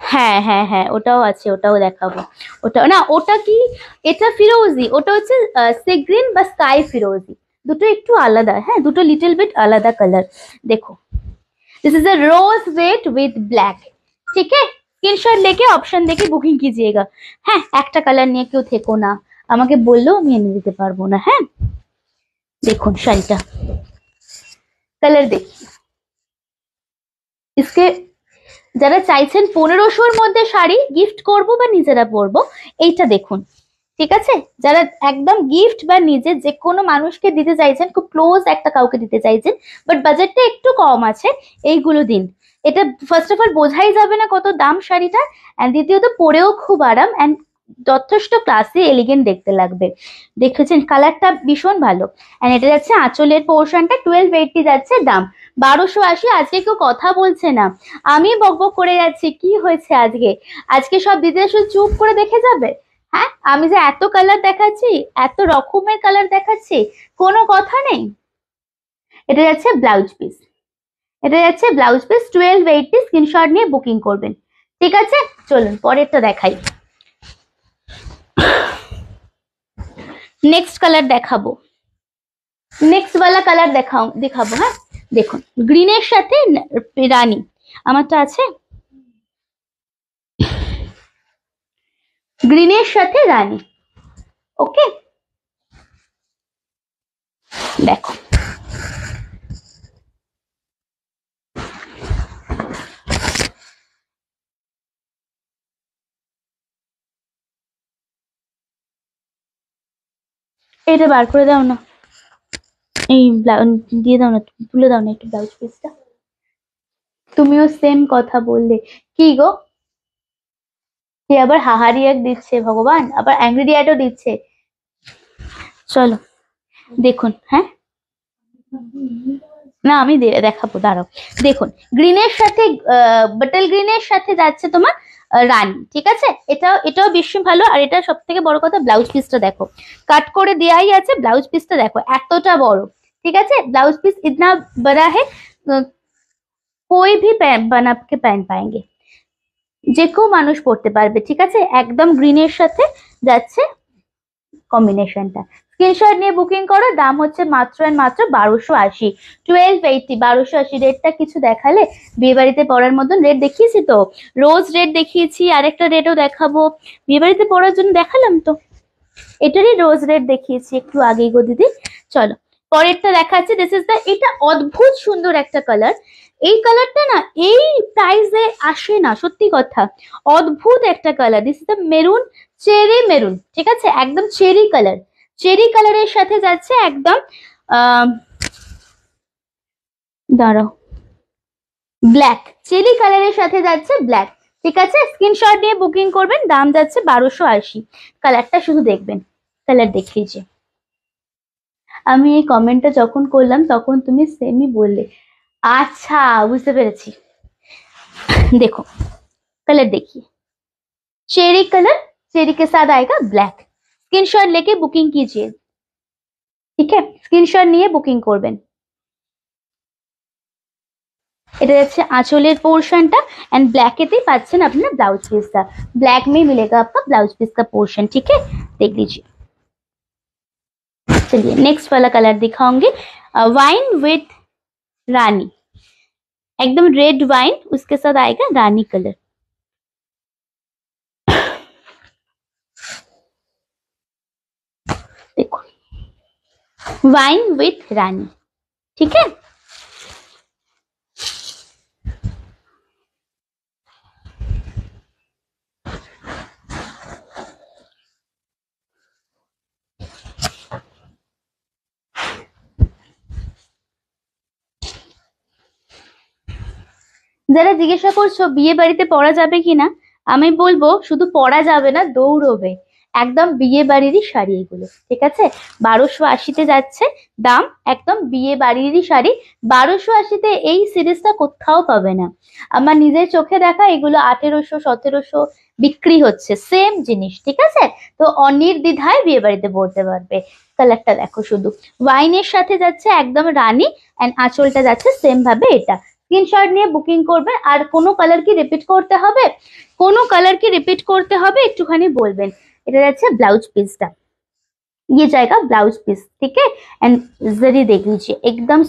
হ্যাঁ হ্যাঁ হ্যাঁ, ওটাও আছে, ওটাও দেখাবো। ওটা না, ওটা কি, এটা ফিরোজি, ওটা হচ্ছে সি গ্রিন বা স্কাই ফিরোজি, দুটো একটু আলাদা। হ্যাঁ, দুটো লিটল বিট আলাদা কালার। দেখো, this is a rose red with black. ठीक है, স্ক্রিনশট लेके অপশন দেখে বুকিং कीजिएगा। হ্যাঁ, একটা কালার নিয়ে কেউ থেকো না, আমাকে বললেও আমি এনে দিতে পারবো না। হ্যাঁ, দেখুন শাড়িটা, কালার দেখি। इसके যারা চাইছেন 1500-র মধ্যে শাড়ি গিফট করব বা নিজেরা পরবো, এইটা দেখুন। ঠিক আছে, যারা একদম গিফট বা নিজে যে কোনো মানুষকে দিতে চাইছেন, খুব ক্লোজ একটা কাউকে দিতে চাইছেন, বাট বাজেটটা একটু কম আছে, এইগুলো দিন। এটা ফার্স্ট অফ অল বোঝাই যাবে না কত দাম শাড়িটার, অ্যান্ড দ্বিতীয়ত পরেও খুব আরাম, অ্যান্ড যথেষ্ট ক্লাসি এলিগেন্ট দেখতে লাগবে। দেখেছেন কালারটা ভীষণ ভালো। অ্যান্ড এটা যাচ্ছে আঁচলের পোর্শনটা, 1280 যাচ্ছে দাম, 1280। আজকে কেউ কথা বলছে না, আমি বকবক করে যাচ্ছি, কি হয়েছে আজকে? আজকে সব দিদি শুধু চুপ করে দেখে যাবে? হ্যাঁ, আমি যে এত কালার দেখাচ্ছি, এত রকমের কালার দেখাচ্ছি, কোনো কথা নেই। এটা যাচ্ছে ব্লাউজ পিস, এটা যাচ্ছে ব্লাউজ পিস, 1280, স্ক্রিনশট নিয়ে বুকিং করবেন। ঠিক আছে, চলুন পরেরটা দেখাই। নেক্সট কালার দেখাবো, নেক্সট वाला কালার দেখাবো। হ্যাঁ, দেখুন গ্রিনের সাথে রানী, আমারটা আছে গ্রিনের সাথে রানী। ওকে, দেখো এটা বার করে দাও না, এই দিয়ে দাও না, তুলে দাও না একটু ব্লাউজ পিসটা। তুমিও সেম কথা বললে, কি গো? কে আবার হাহা রিয়াক্ট দিচ্ছে, ভগবান আবার অ্যাংরি রিয়াক্টও দিচ্ছে। চলো দেখুন, হ্যাঁ না আমি দেখাবো, দাঁড়াও। দেখুন গ্রিনের সাথে বাটল গ্রিনের সাথে যাচ্ছে তোমার রানী। ঠিক আছে, এটাও বেশি ভালো। আর এটা সব থেকে বড় কথা, ব্লাউজ পিসটা দেখো, কাট করে দেওয়াই আছে, ব্লাউজ পিসটা দেখো এতটা বড়। ঠিক আছে, ব্লাউজ পিস इतना बड़ा है, कोई भी बना के पहन पाएंगे, যে কেউ মানুষ পড়তে পারবে। ঠিক আছে, একদম গ্রিনের সাথে যাচ্ছে কম্বিনেশনটা। স্ক্রিনশট নিয়ে বুকিং করো, দাম হচ্ছে মাত্র এন্ড মাত্র 1280, 1280, 1280। রেটটা কিছু দেখালে, বিয়ে বাড়িতে পরার মতন রেট দেখিয়েছি তো, রোজ রেট দেখিয়েছি, আরেকটা রেটও দেখাবো, বিয়ে বাড়িতে পরার জন্য দেখালাম তো, এটারই রোজ রেট দেখিয়েছি একটু আগেই গো দিদি। চলো পরেরটা দেখাচ্ছি, দিস ইজ দ্য, এটা অদ্ভুত সুন্দর একটা কালার। এই কালারটা না এই প্রাইসে আসে না, সত্যি কথা, অদ্ভুত একটা colour. This is the maroon, cherry maroon. ঠিক আছে, একদম চেরি কালার, চেরি কালারের সাথে যাচ্ছে একদম দাঁড়াও ব্ল্যাক, চেরি কালারের সাথে যাচ্ছে ব্ল্যাক। ঠিক আছে, স্ক্রিনশট নিয়ে বুকিং করবেন, দাম যাচ্ছে 1280। কালারটা শুধু দেখবেন, কালার দেখিয়েছে। আমি এই কমেন্টটা যখন করলাম তখন তুমি সেমই বললে, আচ্ছা বুঝতে পেরেছি। देखो कलर देखिए, चेरी कलर, चेरी के साथ आएगा ब्लैक। स्क्रीनशॉट लेके बुकिंग कीजिए। ठीक है, स्क्रीनशॉट নিয়ে বুকিং করবেন। এটা যাচ্ছে আঁচলের পোর্শনটা, एंड ब्लैक এতেই পাচ্ছেন আপনারা ब्लाउज पीस का, ब्लैक में मिलेगा आपका ब्लाउज पीस का पोर्शन। ठीक है, देख लीजिए। चलिए नेक्स्ट वाला कलर दिखाऊंगी, वाइन विथ रानी, एकदम रेड वाइन, उसके साथ आएगा रानी कलर। देखो, वाइन विथ रानी, ठीक है। যারা জিজ্ঞাসা করছো বিয়ে বাড়িতে পরা যাবে কিনা, আমি বলবো শুধু পরা যাবে না, দৌড়বে। একদম বিয়ে বাড়িরই শাড়ি এগুলো, ঠিক আছে। 1280-তে যাচ্ছে দাম, একদম বিয়ে বাড়িরই শাড়ি। 1280-তে এই সিরিজটা কোথাও পাবে না, আমার নিজের চোখে দেখা। এগুলো 1800-1700 বিক্রি হচ্ছে, সেম জিনিস, ঠিক আছে। তো অনির্দ্বিধায় বিয়ে বাড়িতে পরতে পারবে। কালারটা দেখো শুধু, ওয়াইনের সাথে যাচ্ছে একদম রানী, এন্ড আঁচলটা যাচ্ছে সেম ভাবে এটা। স্ক্রিনশট নিয়ে বুকিং করবেন। আর কোনো কালার কি রিপিট করতে হবে, কোনো কালার কি রিপিট করতে হবে একটুখানি বলবেন। এটা যাচ্ছে ब्लाउज पीसটা, ये जाएगा ब्लाउज पीस, ठीक है। एंड जरी देख लीजिए एकदम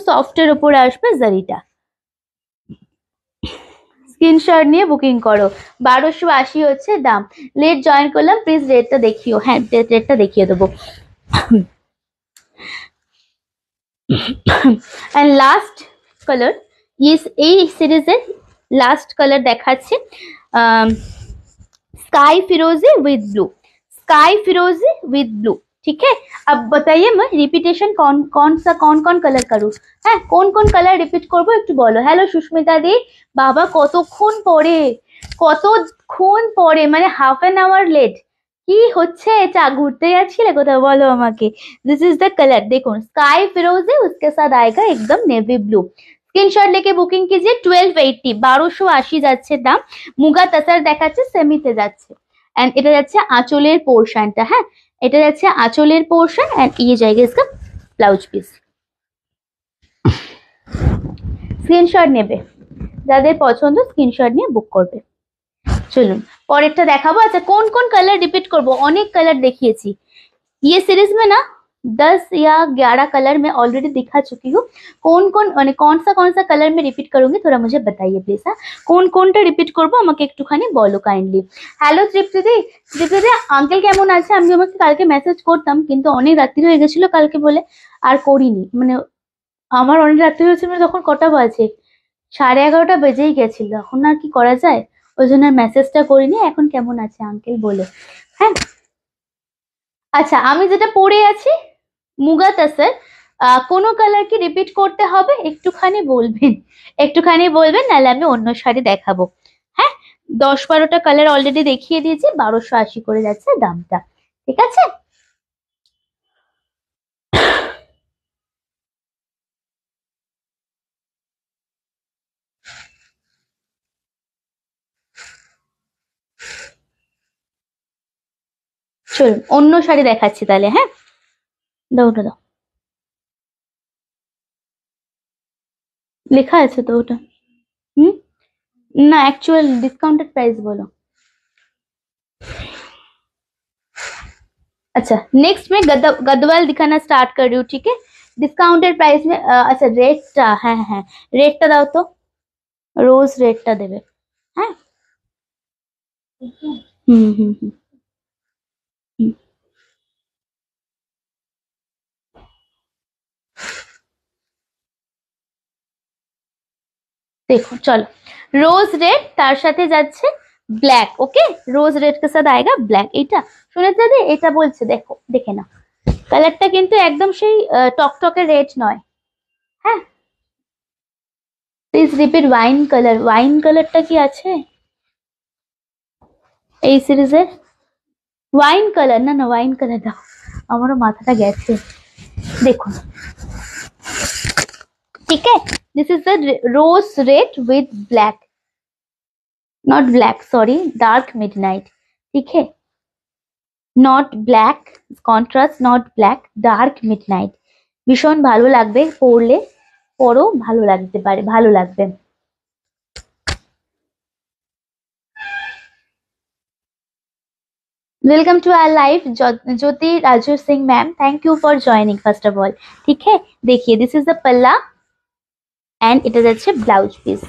সফটের উপরে আসবে জারিটা। স্ক্রিনশট নিয়ে বুকিং করো। 1280 হচ্ছে দাম। লেট জয়েন করলাম, প্লিজ রেটটা দেখিও। হ্যাঁ, রেটটা দেখিয়ে দেবো। এন্ড লাস্ট কালার, এই সিরিজের लास्ट कलर দেখাচ্ছি, स्काई फिरोजी विद ब्लू, स्काई फिरोजी विद ब्लू, ठीक है। अब बताइए मैं रिपीटेशन कौन कौन कलर करूँ, হ্যাঁ কোন কোন কালার রিপিট করবো একটু বলো। হ্যালো সুস্মিতা দি, বাবা কতক্ষণ পরে মানে হাফ অ্যান আওয়ার লেট, কি হচ্ছে? চা ঘুরতে যাচ্ছিলে কোথাও বলো আমাকে। दिस इज द कलर, देखो स्काई फिरोजी, उसके साथ आएगा एकदम नेवी ब्लू। স্ক্রিনশট लेके বুকিং कीजिए। 1280, 1280 যাচ্ছে দাম। মুগা তাসার দেখাচ্ছে, সেমিতে যাচ্ছে। এন্ড এটা যাচ্ছে আঁচলের পোর্শনটা, হ্যাঁ এটা যাচ্ছে আঁচলের পোর্শন। এন্ড ये जाएगा इसका ব্লাউজ পিস। স্ক্রিনশট নেবে, যাদের পছন্দ স্ক্রিনশট নিয়ে বুক করবে। চলুন পরেরটা দেখাবো। আচ্ছা কোন কোন কালার রিপিট করব, অনেক কালার দেখিয়েছি। ये सीरीज में ना 10 या 11 कलर मैं ऑलरेडी दिखा चुकी हूँ। कौन सा कलर में रिपीट करूंगी थोड़ा मुझे बताइए प्लीज। हाँ কোনটা রিপিট করবো আমাকে একটুখানি বলো কাইন্ডলি। হ্যালো তৃপ্তিদি, আঙ্কেল কেমন আছে? আমি আমাকে কালকে মেসেজ করতাম, কিন্তু অনেক রাত্রি হয়ে গেছিল কালকে বলে আর করিনি। মানে আমার অনেক রাত্রি হয়েছে, মানে তখন কটা বাজে, 11:30 বেজেই গেছিল। এখন আর কি করা যায়, ওই জন্য আর মেসেজটা করিনি। এখন কেমন আছে আঙ্কেল বলো, হ্যাঁ। আচ্ছা আমি যেটা পরে আছি মুগা তাসার, কোনো কালার কি রিপিট করতে হবে একটুখানি বলবেন, নাহলে আমি অন্য শাড়ি দেখাবো। হ্যাঁ 10-12টা কালার অলরেডি দেখিয়ে দিয়েছি, 1280 করে যাচ্ছে দামটা, ঠিক আছে। চলুন অন্য শাড়ি দেখাচ্ছি তাহলে। হ্যাঁ দাও ওটা দাও, লেখা আছে তো ওটা। হুম না, एक्चुअल डिस्काउंटेड प्राइस बोलो। अच्छा नेक्स्ट में गदवाल दिखाना स्टार्ट कर रही हूँ, ठीक है। डिस्काउंटेड प्राइस में अच्छा रेटটা, হ্যাঁ হ্যাঁ রেটটা দাও তো, রোজ রেটটা দেবে। হ্যাঁ হুম হুম হুম হুম। देखो चलो, रोज रेड তার সাথে যাচ্ছে ব্ল্যাক, ওকে। রোজ রেড के साथ आएगा ব্ল্যাক। এটা শুনেছে যে এটা বলছে, দেখো দেখে না, কালারটা কিন্তু একদম সেই টকটকে রেড নয়। হ্যাঁ প্লিজ রিপিট ওয়াইন কালারটা কি আছে এই সিরিজের? ওয়াইন কালার, না না ওয়াইন কালার দাও, আমারও মাথাটা গেছে। দেখুন ठीक है, this is the rose red with black, not black sorry, dark midnight, ठीक है। Not black contrast, not black, dark midnight. ভীষণ ভালো লাগবে পরলে, পরো ভালো লাগতে পারে, ভালো লাগবে। Welcome to our life Jyoti Raju Singh ma'am, thank you for joining first of all. ठीक है, देखिए दिस इज द पल्ला and it is blouse piece.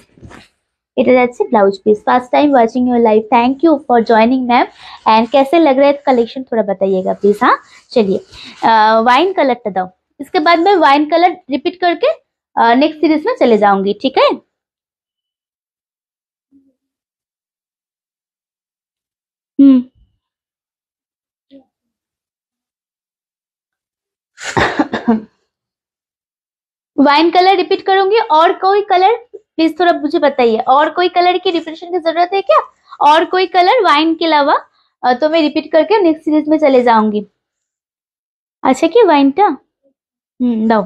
It is blouse piece. First time watching your life, thank you for joining ma'am. And कैसे लग रहा है collection थोड़ा बताइएगा प्लीज। हाँ चलिए, वाइन कलर दो, इसके बाद मैं वाइन कलर रिपीट करके नेक्स्ट सीरीज में चले जाऊंगी। ठीक है, वाइन कलर रिपीट करूंगी। और कोई कलर प्लीज थोड़ा मुझे बताइए, और कोई कलर की रिपीटेशन की जरूरत है क्या? और कोई कलर वाइन के अलावा? तो मैं रिपीट करके नेक्स्ट सीरीज में चले जाऊंगी। अच्छा কি ওয়াইনটা দাও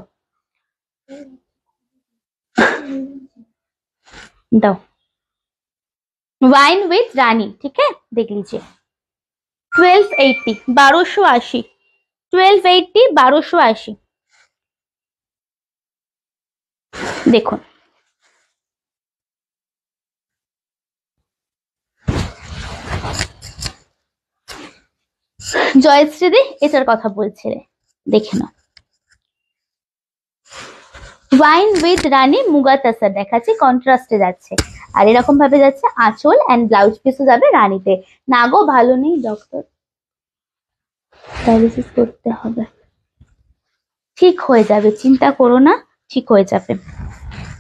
दाओ। वाइन विथ रानी, ठीक है, देख लीजिए। 1280 1280, 1280 1280। देखो জয়শ্রী দি এটার কথা বলছিলে, দেখে নাও। ওয়াইন উইথ রানী মুগা তাসা দেখাচ্ছে, কন্ট্রাস্টে যাচ্ছে। আর এরকম ভাবে যাচ্ছে আঁচল এন্ড ব্লাউজ পিসও যাবে রানীতে। না গো ভালো নেই ডক্টর, ডায়ালিসিস করতে হবে। ঠিক হয়ে যাবে, চিন্তা করো না, ঠিক হয়ে যাবে।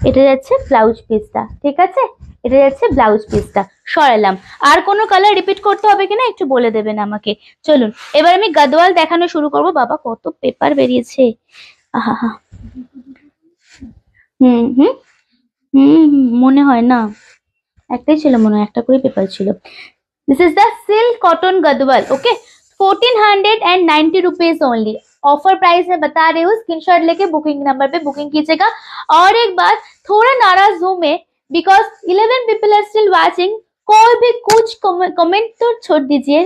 এটা যাচ্ছে ব্লাউজ পিসটা, ঠিক আছে, এটা যাচ্ছে ব্লাউজ পিসটা। সরালাম। আর কোনো কালার রিপিট করতে হবে কিনা একটু বলে দেবেন আমাকে। চলুন এবার আমি গাদওয়াল দেখানো শুরু করব। বাবা কত পেপার বেরিয়েছে, আহা হা। হুম হুম হুম মনে হয় না, একটাই ছিল মনে হয়, একটা করে পেপার ছিল। This is the silk cotton Gadwal, okay, 1490 rupees only. Offer price में बता रही हूँ, स्क्रीनशॉट लेके बुकिंग नंबर पे बुकिंग कीजिएगा। और एक बात, थोड़ा नाराज हूँ मैं because 11 people are still watching. कोई भी कुछ कमेंट तो छोड़ दीजिए,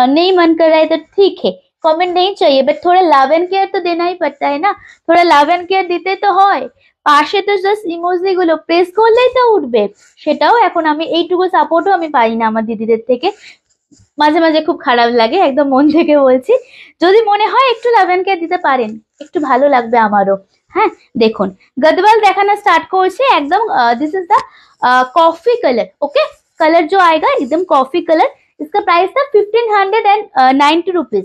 नहीं मन कर रहा है तो ठीक है, कमेंट नहीं चाहिए, बट थोड़ा लव एंड केयर तो देना ही पड़ता है ना। थोड़ा लव एंड केयर দিতে তো হয়, পাশে তো জাস্ট ইমোজি গুলো প্রেস করলেই তো উঠবে। সেটাও এখন আমি এইটুকু সাপোর্টও আমি পাই না আমার দিদিদের থেকে। মাঝে মাঝে খুব খারাপ লাগে, একদম মন থেকে বলছি। যদি মনে হয় একটু লাভ এন্ড কেয়ার দিতে পারেন, একটু ভালো লাগবে আমারও। হ্যাঁ দেখুন, गदवाल देखाना स्टार्ट করছি একদম। This is the coffee colour, okay, colour जो आएगा एकदम कॉफी कलर। इसका प्राइस था 1590 रुपीज,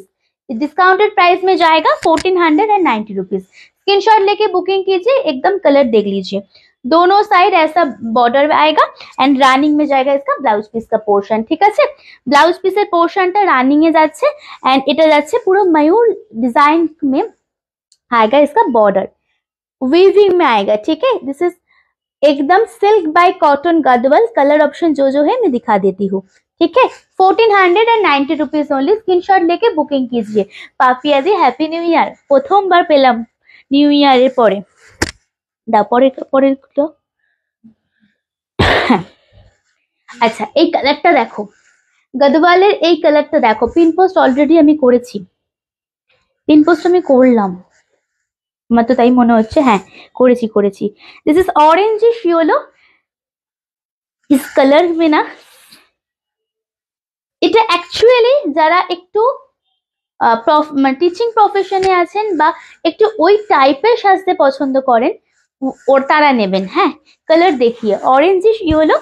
डिस्काउंटेड प्राइस में जाएगा 1490 रुपीज। स्क्रीनशॉट लेके बुकिंग कीजिए, एकदम कलर देख लीजिए। दोनों साइड ऐसा बॉर्डर आएगा एंड রানিং में जाएगा इसका ব্লাউজ পিস का पोर्शन, ঠিক আছে। ব্লাউজ পিসের পোর্শনটা রানিং এ যাচ্ছে एंड এটা যাচ্ছে পুরো मयूर डिजाइन में आएगा इसका बॉर्डर, वीविंग में आएगा, ठीक है। दिस इज एकदम silk bye cotton Gadwal. Colour option जो है मैं दिखा देती हूँ, ठीक है। 1490 रुपीज ओनली। स्क्रीनशॉट लेके बुकिंग कीजिए। पापिया दी हैप्पी न्यू ईयर, প্রথমবার পেলাম নিউ ইয়ারের পরে। দা পরের আচ্ছা এই কালারটা দেখো, গদওয়ালের এই কালারটা দেখো। পিন পোস্ট অলরেডি আমি করেছি, পিন পোস্ট আমি করলাম, আমার তো তাই মনে হচ্ছে, হ্যাঁ করেছি। This is orangish yellow, is colour में না, এটা অ্যাকচুয়ালি যারা একটু টিচিং প্রফেশনে আছেন বা একটু ওই টাইপের সাজতে পছন্দ করেন ও তারা নেবেন। হ্যাঁ कलर देखिए, ऑरेंजिश येलो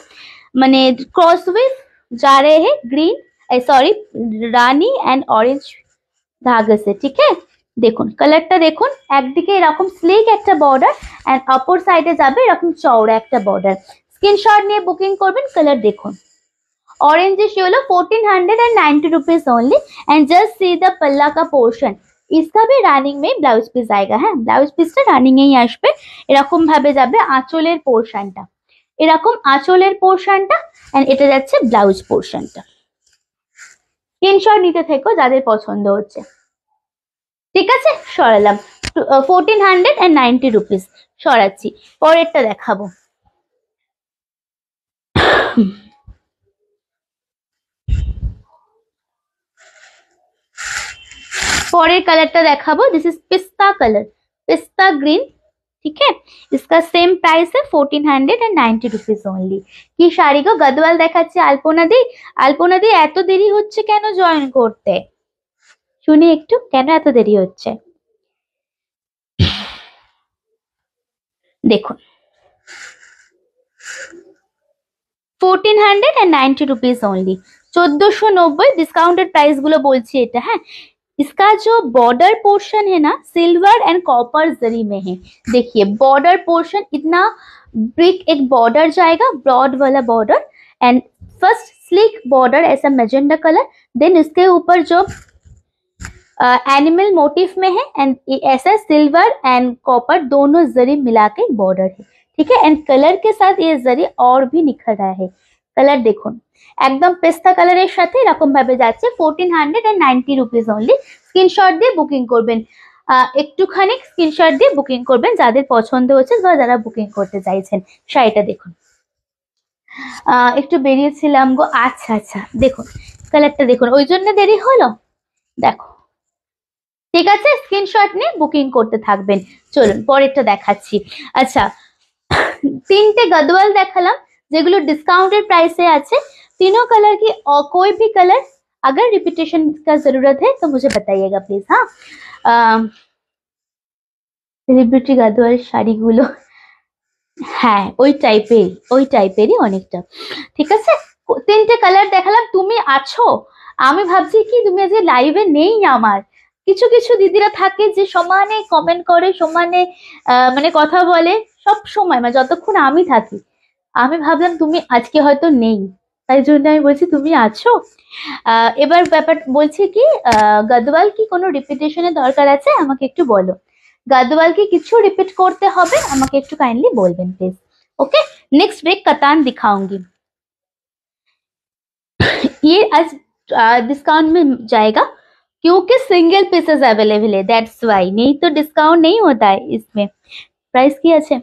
মানে क्रॉस विथ जा रहे हैं green, sorry Rani and orange धागे से, ठीक है। দেখুন কালারটা দেখুন, একদিকে এরকম স্লিক একটা বর্ডার এন্ড অপর সাইডে যাবে এরকম চওড়া একটা বর্ডার। স্ক্রিনশট নিয়ে বুকিং করবেন। কালার দেখুন, orangish yellow 1490 rupees only. And just see the पल्ला का पोर्शन, इसका भी রানিং में ব্লাউজ পিস आएगा। হ্যাঁ ব্লাউজ পিসটা রানিং এই আসবে, এরকম ভাবে যাবে আঁচলের পোর্শনটা, এরকম আঁচলের পোর্শনটা এন্ড এটা যাচ্ছে ব্লাউজ পোর্শনটা। স্ক্রিনশট নিতে থেকো যাদের পছন্দ হচ্ছে, ঠিক আছে। সরালাম 1490 रुपीज, সরাচ্ছি। পরেরটা দেখাবো। পরের কালারটা দেখাবো। দিস ইজ পিস্তা কালার, পিস্তা গ্রিন, ठीक है। इसका सेम प्राइस है 1490 रुपीज ओनली। কি শাড়ি গো, গদওয়াল দেখাচ্ছে আলপনাদি। আলপনাদি এত দেরি হচ্ছে কেন জয়েন করতে? শুনি একটু কেন এত দেরি হচ্ছে। দেখুন 1490 रुपीज ओनली, 1490 डिस्काउंटेड प्राइस गुलो बोलছি এটা। হ্যাঁ, इसका जो बॉर्डर पोर्शन है ना सिल्वर एंड कॉपर जरी में है। देखिए बॉर्डर पोर्शन इतना ब्रिक एक बॉर्डर जाएगा, ब्रॉड वाला border and first slick border ऐसा मैजेंडा कलर, देन इसके ऊपर जो एनिमल मोटिव में है एंड ऐसा सिल्वर एंड कॉपर दोनों जरी मिला के बॉर्डर है, ठीक है। एंड कलर के साथ ये जरी और भी निखर रहा है। कलर देखो একদম পেস্তা কালারের সাথে এরকম ভাবে যাচ্ছে 1490 রুপিস অনলি। স্ক্রিনশট দিয়ে বুকিং করবেন, একটুখানি স্ক্রিনশট দিয়ে বুকিং করবেন যাদের পছন্দ হচ্ছে বা যারা বুকিং করতে চাইছেন। শাড়িটা দেখুন, একটু বেরিয়েছিলাম গো। আচ্ছা আচ্ছা দেখুন কালারটা দেখুন, ওই জন্য দেরি হলো। দেখো ঠিক আছে, স্ক্রিনশট নিয়ে বুকিং করতে থাকবেন। চলুন পরেরটা দেখাচ্ছি। আচ্ছা তিনটে গদওয়াল দেখালাম যেগুলো ডিসকাউंटेड प्राइस है আছে। तीनों कलर की और कोई भी कलर अगर रिपीटेशन का जरूरत है तो मुझे बताइएगा प्लीज। हाँ সেলিব্রিটি গাদোয়াল শাড়িগুলো হ্যাঁ ওই টাইপেরই অনেকটা, ঠিক আছে। তিনটে কালার দেখালাম, তুমি আছো। আমি ভাবছি কি তুমি আজকে লাইভে নেই। আমার কিছু কিছু দিদিরা থাকে যে সমানে কমেন্ট করে, সমানে মানে কথা বলে সব সময়, মানে যতক্ষণ আমি থাকি। আমি ভাবলাম তুমি আজকে হয়তো নেই, তাই জন্য আমি বলছি তুমি আছো। এবার ব্যাপার বলছি কি গদওয়াল কি কোনো রিপিটেশনের দরকার আছে আমাকে একটু বলো। गदवाल की किच्छु रिपीट करते হবে আমাকে একটু কাইন্ডলি বলবেন প্লিজ। ओके नेक्स्ट वीक कतान दिखाऊंगी। ये आज डिस्काउंट में जाएगा क्योंकि सिंगल पीसेस अवेलेबल है, दैट्स वाई, नहीं तो डिस्काउंट नहीं होता है इसमें। प्राइस की আছে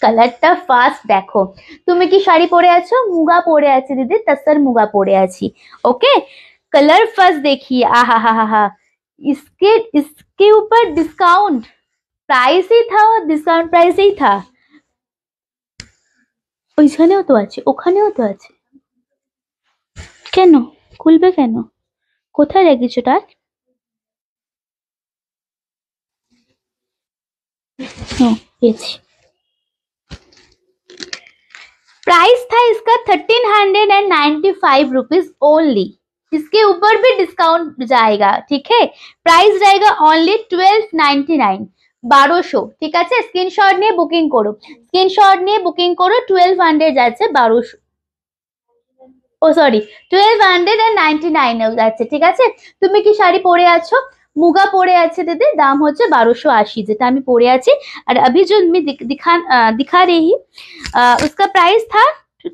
কালারটা ফার্স্ট দেখো। তুমি কি শাড়ি পরে আছো? মুগা পরে আছি দিদি, তসর মুগা পরে আছি। ओके कलर फर्स्ट देखिए, आहा हा हा हा, इसके ऊपर डिस्काउंट प्राइस ही था और डिस्काउंट प्राइस ही था। ওইখানেও তো আছে, ওখানেও তো আছে, কেন খুলবে কেন? কোথায় রেখেছো টাক? পেয়েছি। प्राइस था इसका 1395 रुपीज ओनली। इसके ऊपर भी डिस्काउंट जाएगा, ठीक है। प्राइस रहेगा ओनली 1299, 1200, ঠিক আছে। স্ক্রিনশট নিয়ে বুকিং করো, স্ক্রিনশট নিয়ে বুকিং করো। 1200 যাচ্ছে, 1200 ও সরি 1299 যাচ্ছে, ঠিক আছে। তুমি কি শাড়ি পরে আছো? মুগা পরে আছে দিদি, দাম হচ্ছে 1280 যেটা আমি পরে আছি। আর अभी जो मैं दिखा रही उसका प्राइस था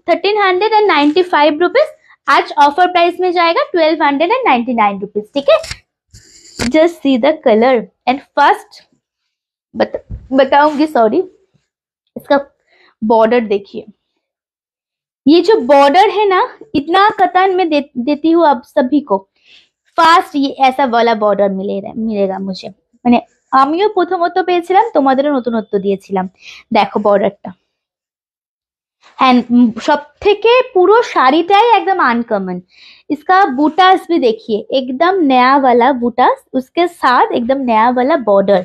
1395 रुपीज, आज ऑफर प्राइस में जाएगा 1299 रुपीज, ठीक है। Just see the colour and first बताऊंगी, सॉरी, इसका बॉर्डर देखिए। ये जो बॉर्डर है ना, इतना कतान में देती हूँ आप सभी को। ফার্স্ট ऐसा वाला বর্ডার মিলেগা মুঝে, মানে আমিও প্রথমত পেয়েছিলাম, তোমাদেরও নতুনত্ব দিয়েছিলাম। দেখো বর্ডারটা, एंड सब থেকে পুরো শাড়িটাই एकदम अनकॉमन। इसका बूटास भी देखिए, एकदम नया वाला बूटास, उसके साथ एकदम नया वाला बॉर्डर।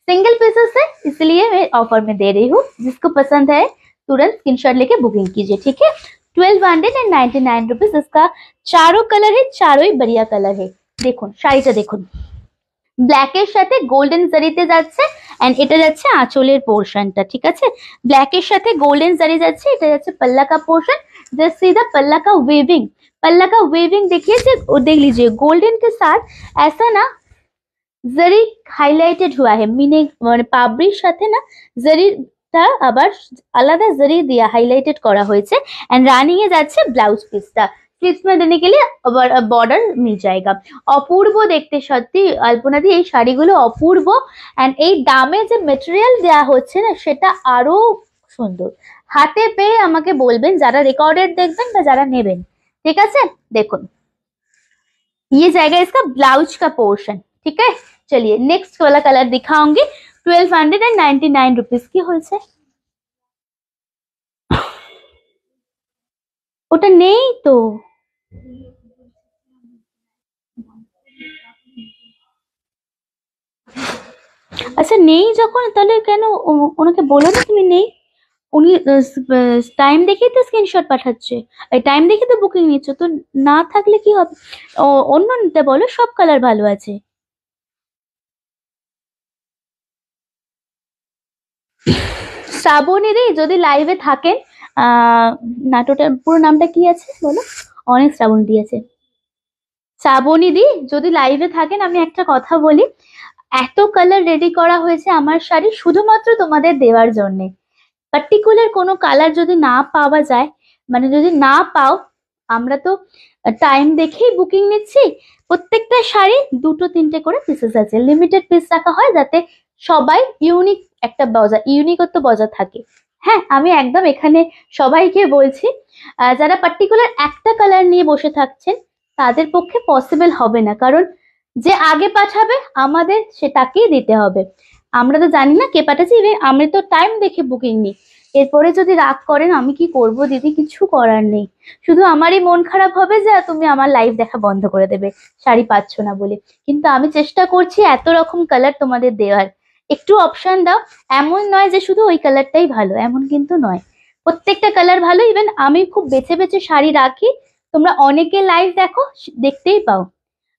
सिंगल पीसेस है इसलिए मैं ऑफर में दे रही हूँ। जिसको पसंद है तुरंत स्क्रीनशॉट लेके बुकिंग कीजिए, ठीक है। 1299 रुपीज। इसका चारों कलर है, चारों ही बढ़िया कलर है। দেখুন শাড়িটা দেখুন, ব্ল্যাকের সাথে গোল্ডেন জারিতে যাচ্ছে এন্ড এটা যাচ্ছে আঁচলের পোরশনটা, ঠিক আছে। ব্ল্যাকের সাথে গোল্ডেন জারি যাচ্ছে, এটা যাচ্ছে पल्ला का पोर्शन। जस्ट सी द पल्ला का वेविंग, पल्ला का वेविंग देखिए, देख लीजिए गोल्डन के साथ ऐसा ना जरी हाईलाइटेड हुआ है, मीने মানে পাবড়ির সাথে না জরিটা আবার আলাদা জরি দিয়ে হাইলাইটেড করা হয়েছে। এন্ড রানিং এ যাচ্ছে ব্লাউজ পিসটা, स्लीव्स में देने के लिए बॉर्डर मिल जाएगा। অপূর্ব দেখতে সত্যি আলপনাদি, এই শাড়িগুলো অপূর্ব। এন্ড এই দামে যে মেটেরিয়াল দেয়া হচ্ছে না সেটা আরো সুন্দর। হাতে পেয়ে আমাকে বলবেন যারা রেকর্ডেড দেখবেন বা যারা নেবেন, ঠিক আছে। দেখুন ये जाएगा इसका ब्लाउज का पोर्शन, ठीक है। चलिए नेक्स्ट वाला कलर दिखाऊंगी 1299 रुपीस की হয়েছে। ওটা নেই তো, আচ্ছা নেই যখন তাহলে কেন ওনাকে বলো না তুমি নেই, উনি টাইম দেখেই তো স্ক্রিনশট পাঠাচ্ছে, এই টাইম দেখে তো বুকিং নিচ্ছ, তো না থাকলে কি হবে, অন্য নিতে বলো, সব কালার ভালো আছে। শ্রাবণী দি যদি লাইভে থাকেন, নাটকটার পুরো নামটা কি আছে বলো, অনেক শ্রাবণী দি আছে। শ্রাবণী দি যদি লাইভে থাকেন আমি একটা কথা বলি, এত কালার রেডি করা হয়েছে আমার শাড়ি শুধুমাত্র তোমাদের দেওয়ার জন্য। পার্টিকুলার কোনো কালার যদি না পাওয়া যায়, মানে যদি না পাও, আমরা তো টাইম দেখেই বুকিং নিচ্ছি, প্রত্যেকটা শাড়ি 2-3টে করে পিসেস আছে, লিমিটেড পিস রাখা হয় যাতে সবাই ইউনিক একটা ইউনিকত্ব বজায় থাকে। হ্যাঁ আমি একদম এখানে সবাইকে বলছি, যারা পার্টিকুলার একটা কালার নিয়ে বসে থাকছেন তাদের পক্ষে পসিবল হবে না, কারণ যে আগে পাঠাবে আমাদের সেটাকেই দিতে হবে। আমরা তো জানি না কে পাঠাচ্ছি, ইভেন আমি তো টাইম দেখে বুকিং নিই। এরপরে যদি রাগ করেন আমি কি করব দিদি, কিছু করার নেই, শুধু আমারই মন খারাপ হবে যে তুমি আমার লাইভ দেখা বন্ধ করে দেবে শাড়ি পাচ্ছ না বলে। কিন্তু আমি চেষ্টা করছি এত রকম কালার তোমাদের দেওয়ার, একটু অপশন দাও। এমন নয় যে শুধু ওই কালারটাই ভালো, এমন কিন্তু নয়, প্রত্যেকটা কালার ভালো। ইভেন আমি খুব বেছে বেছে শাড়ি রাখি, তোমরা অনেকে লাইভ দেখো দেখতেই পাও।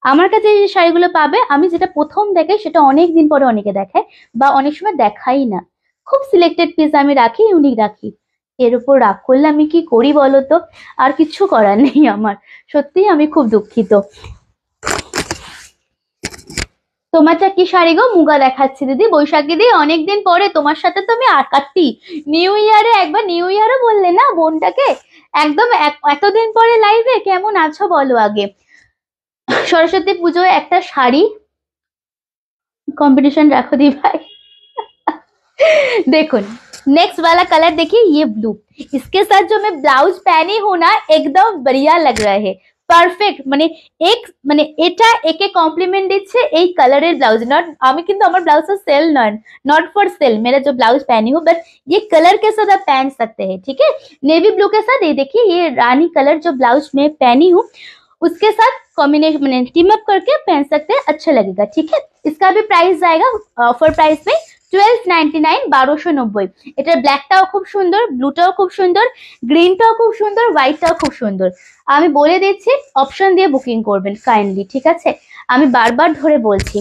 আমার কাছে যে শাড়িগুলো পাবে আমি যেটা প্রথম দেখাই সেটা অনেক দিন পরে অনেকে দেখায়, বা অনেক সময় দেখাই না, খুব সিলেক্টেড পিস আমি রাখি, ইউনিক রাখি। এর উপর রাগ করলে আমি কি করি বলো তো, আর কিছু করার নেই আমার, সত্যিই আমি খুব দুঃখিত। তোমারটা কি শাড়ি গো? মুগা দেখাচ্ছি দিদি, বৈশাখী দি অনেকদিন পরে তোমার সাথে তো আমি কাটতি, নিউ ইয়ারে একবার নিউ ইয়ারও বললে না বোনটাকে, একদম এতদিন পরে লাইভে কেমন আছো বলো আগে। সরস্বতী পুজোয় একটা শাড়ি कंपटीशन रखो दी भाई। देखो नेक्स्ट वाला कलर देखिए, ये ब्लू, इसके साथ जो मैं ब्लाउज पहनी हूँ ना एकदम बढ़िया लग रहा है, পারফেক্ট, মানে এটা একে কমপ্লিমেন্ট দিচ্ছে এই কালারের ব্লাউজ। নট আমি কিন্তু আমার blouse sale not for sale, मेरा जो ब्लाउज पहनी हूँ, बट ये कलर के साथ आप पहन सकते हैं, ठीक है। नेवी ब्लू के साथ ये देखिए, ये रानी कलर जो ब्लाउज में पहनी हूँ उसके साथ कॉम्बिनेशन मैंने टीम अप करके पहन सकते हैं, अच्छा लगेगा, ठीक है। इसका भी प्राइस जाएगा ऑफर प्राइस में 1299, 1290। এটার ব্ল্যাকটাও খুব সুন্দর, ব্লুটাও খুব সুন্দর, গ্রিনটাও খুব সুন্দর, হোয়াইটটাও খুব সুন্দর। আমি বলে দিচ্ছি অপশন দিয়ে বুকিং করবেন কাইন্ডলি, ঠিক আছে, আমি বারবার ধরে বলছি।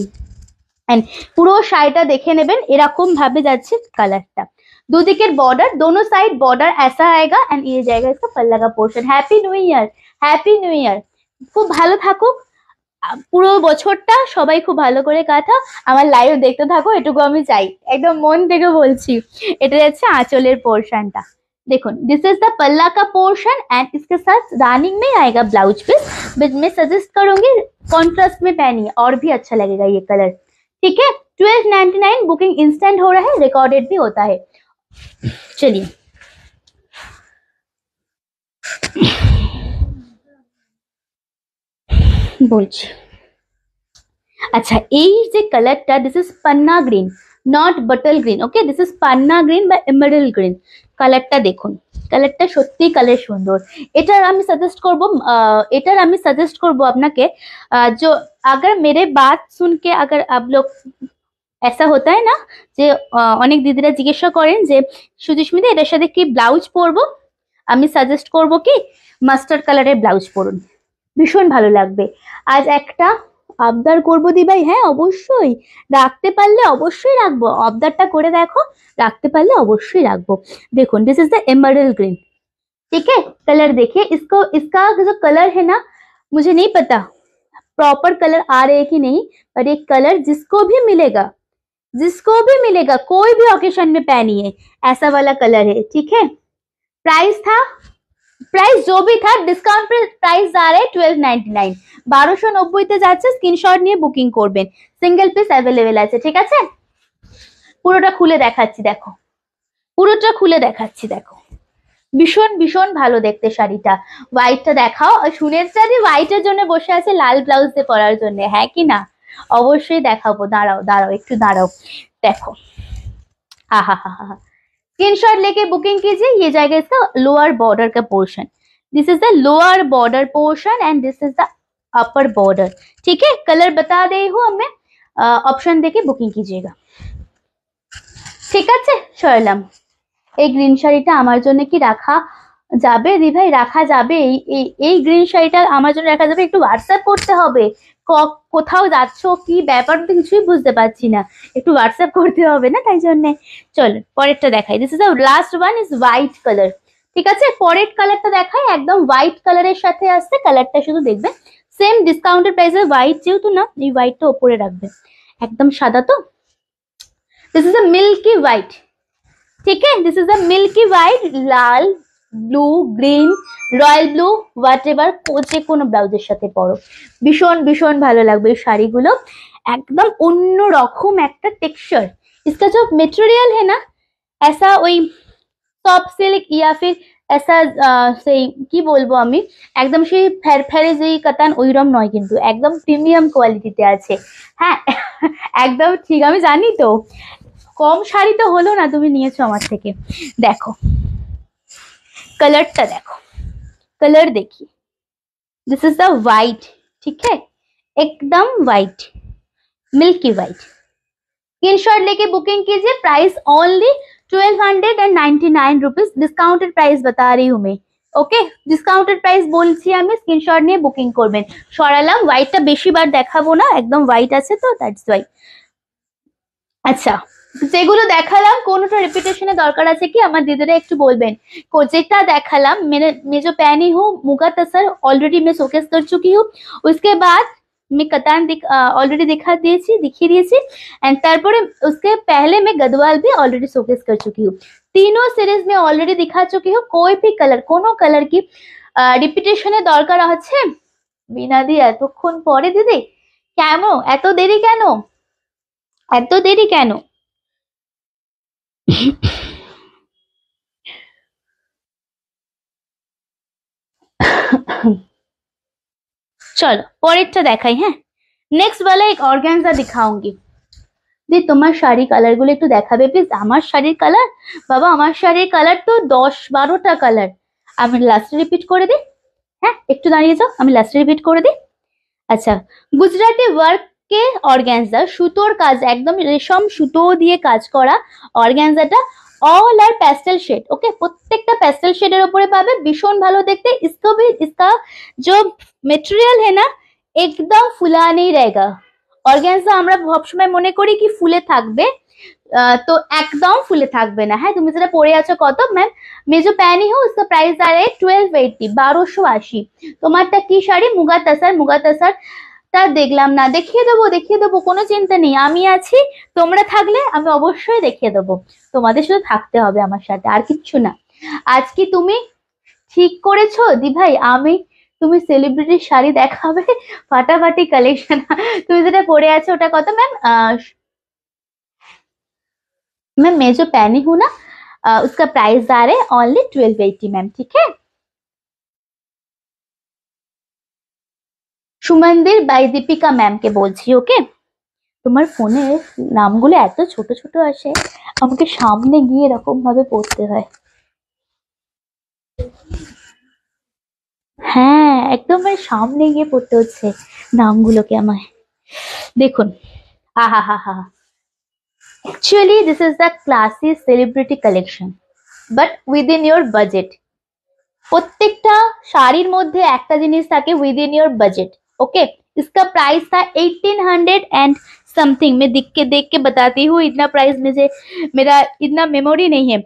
এন্ড পুরো শাড়িটা দেখে নেবেন, এরকম ভাবে যাচ্ছে কালারটা, দুদিকের বর্ডার, दोनों साइड बॉर्डर ऐसा आएगा एंड ये जाएगा इसका पल्ला का portion. Happy new year, happy new year, খুব ভালো থাকুক পুরো বছরটা, সবাই খুব ভালো করে কাটাও, আমার লাইভ দেখতে থাকো, এটুকু আমি চাই, একদম মন থেকে বলছি। এটা যাচ্ছে আঁচলের পোর্শনটা, देखो दिस इज द पल्ला का पोर्शन एंड इसके साथ रनिंग में आएगा ब्लाउज पीस, मैं सजेस्ट करूंगी कॉन्ट्रास्ट में पहनिए और भी अच्छा लगेगा ये कलर, ठीक है। 1299 बुकिंग इंस्टेंट हो रहा है, रिकॉर्डेड भी होता है। चलिए বলছি, আচ্ছা এই যে কালারটা, this is Panna green, not bottle green, okay, this is Panna green বা এমারেল্ড গ্রিন। কালারটা দেখুন, কালারটা সত্যি কালার সুন্দর। এটার আমি সাজেস্ট করব আপনাকে, जो अगर मेरे बात सुन के अगर आप लोग ऐसा होता है ना যে অনেক দিদিরা জিজ্ঞাসা করেন যে সুচিস্মিতা এটার সাথে কি ব্লাউজ পরবো, আমি সাজেস্ট করব কি মাস্টার্ড কালারের ব্লাউজ পরুন, ভীষণ ভালো লাগবে। আজ একটা আবদার করবো দি ভাই, হ্যাঁ অবশ্যই, রাখতে পারলে অবশ্যই রাখবো, আবদারটা করে দেখো, রাখতে পারলে অবশ্যই রাখবো। দেখুন this is the emerald green, ठीक है। कलर देखिए, इसका जो कलर है ना, मुझे नहीं पता प्रॉपर कलर आ रहे कि नहीं, पर ये कलर जिसको भी मिलेगा कोई भी ओकेशन में पहनिए, ऐसा वाला कलर है, ठीक है। प्राइस जो भी था डिस्काउंट प्राइस आ रहा है 1299, 1290 যাচ্ছে, স্ক্রিনশট নিয়ে বুকিং করবেন, সিঙ্গেল পিস অ্যাভেলেবেল আছে, ঠিক আছে। পুরোটা খুলে দেখাচ্ছি দেখো, পুরোটা খুলে দেখাচ্ছি দেখো, ভীষণ ভীষণ ভালো দেখতে শাড়িটা। হোয়াইটটা দেখাও, শুনেছি হোয়াইটের জন্য বসে আছে লাল ব্লাউজ দিয়ে পরার জন্য, হ্যাঁ কি না, অবশ্যই দেখাবো, দাঁড়াও দাঁড়াও একটু দাঁড়াও। দেখো, आहा हा हा, स्क्रीनशॉट लेके बुकिंग कीजिए। ये जाएगा इसका लोअर बॉर्डर का portion, this is the lower border portion and this is the upper border. ठीक है, कलर बता दे हूँ हमें, ऑप्शन देके बुकिंग कीजिएगा। ঠিক আছে, চললাম। এই গ্রিন শাড়িটা আমার জন্য কি রাখা যাবে দি ভাই? রাখা যাবে? এই গ্রিন শাড়িটা আমার জন্য রাখা যাবে? একটু হোয়াটসঅ্যাপ করতে হবে। কোথাও যাচ্ছ কি ব্যাপার তো কিছুই বুঝতে পারছি না, একটু হোয়াটসঅ্যাপ করতে হবে না, তাই জন্য। চলো পরেরটা দেখাই। This is the last one, is white colour. ঠিক আছে, পরের কালারটা দেখাই, একদম হোয়াইট কালারের সাথে আসছে। কালারটা শুধু দেখবে সেম ডিসকাউন্টেড প্রাইসে, হোয়াইট যেহেতু না, এই হোয়াইটটা ওপরে রাখবে, একদম সাদা তো। This is a milky white. ठीक है, this is a milky white, Lal, blue, green, royal blue, what ever, যে কোনো ব্লাউজের সাথে পরো, ভীষণ ভীষণ ভালো লাগবে এই শাড়িগুলো। একদম অন্য রকম একটা টেক্সচার। इसका जो मटेरियल है ना, ऐसा वही सॉफ्ट सिल्क या फिर ऐसा সেই কি বলবো আমি, একদম সেই ফেরফেরে যেই কাতান ওইরকম নয়, কিন্তু একদম প্রিমিয়াম কোয়ালিটিতে আছে। হ্যাঁ একদম ঠিক, আমি জানি তো, কম শাড়ি তো হলো না, তুমি নিয়েছো আমার থেকে। দেখো कलरটা देखो, कलर देखिए, दिस इज द व्हाइट। ठीक है, एकदम व्हाइट, मिल्की व्हाइट। स्क्रीनशॉट लेके बुकिंग कीजिए। Price only 1299 rupees, discounted price बता रही हूँ मैं। ওকে, ডিসকাউন্টেড প্রাইস বলছি আমি, স্ক্রিনশট নিয়ে বুকিং করবেন। সরালাম, হোয়াইটটা বেশি বার দেখাবো না, একদম হোয়াইট আছে তো, দ্যাটস ওয়াই। আচ্ছা, যেগুলো দেখালাম কোনোটা রিপিটেশনের দরকার আছে কি আমার দিদিরা একটু বলবেন। যেটা দেখালাম मैं जो पहनी हूँ मुगा तसर ऑलरेडी मैं शोकेस कर चुकी हूँ। उसके बाद मैं कतान ऑलरेडी दिखिए दिएছি एंड তারপরে उसके पहले मैं गदवाल भी ऑलरेडी शोकेस कर चुकी हूँ। तीनों सीरीज में ऑलरेडी दिखा चुकी हूँ। कोई भी कलर কোনো कलर की রিপিটেশনের দরকার আছে? বিনাদি এতক্ষণ পরে দিদি, কেন এত দেরি, কেন এত দেরি কেন? চলো পরেরটা দেখাই। হ্যাঁ, নেক্সট वाला एक ऑर्गेन्जा दिखाऊंगी। দি তোমার শাড়ি কালার গুলো একটু দেখাবে প্লিজ। আমার শাড়ির কালার, বাবা আমার শাড়ির কালার তো 10-12টা কালার। আমি লাস্টে রিপিট করে দিই। হ্যাঁ একটু দাঁড়িয়ে যাও, আমি লাস্টে রিপিট করে দিই। আচ্ছা, গুজরাটি ওয়ার্ক কে অর্গ্যানজা, সুতোর কাজ, একদম রেশম সুতো দিয়ে কাজ করা অর্গ্যানজাটা, অল আর প্যাস্টেল শেড। ওকে, প্রত্যেকটা প্যাস্টেল শেডের উপরে পাবে, ভীষণ ভালো দেখতে। इसका जो মেটেরিয়াল है ना एकदम फुला नहीं रहेगा। অর্গ্যানজা আমরা সবসময় মনে করি কি ফুলে থাকবে, তো একদম ফুলে থাকবে না। হ্যাঁ, তুমি যেটা পরে আছো কত ম্যাম? मैं जो पहनी हूँ उसका प्राइस आ रहा है 1280, 1280। তোমারটা কি শাড়ি? মুগা তাসার। মুগা তাসার তা দেখলাম না, দেখিয়ে দেবো, কোনো চিন্তা নেই, আমি আছি। তোমরা থাকলে আমি অবশ্যই দেখিয়ে দেবো, তোমাদের শুধু থাকতে হবে আমার সাথে, আর কিচ্ছু না। আজ কি তুমি ঠিক করেছো দি ভাই, আমি তুমি সেলিব্রিটির শাড়ি দেখাবে, ফাটাফাটি কালেকশন। তুমি যেটা পরে আছো ওটা কত ম্যাম? मैम मैं जो पहनी हूँ ना उसका प्राइस आ रहा है ओनली 1280 मैम। ठीक है, সুমন্দির বাই দীপিকা ম্যাম কে বলছি। ওকে, তোমার ফোনে নামগুলো এত ছোট ছোট আসে, আমাকে সামনে গিয়ে এরকম ভাবে পড়তে হয়। হ্যাঁ একদম সামনে গিয়ে পড়তে হচ্ছে নামগুলোকে আমায়। দেখুন, আহা হা হা, actually this is the classy celebrity collection but within your budget। প্রত্যেকটা শাড়ির মধ্যে একটা জিনিস থাকে within your budget। ओके, इसका प्राइस था 1800 एंड समथिंग। मैं देख के बताती हूँ, इतना प्राइस मुझे, मेरा इतना मेमोरी नहीं है।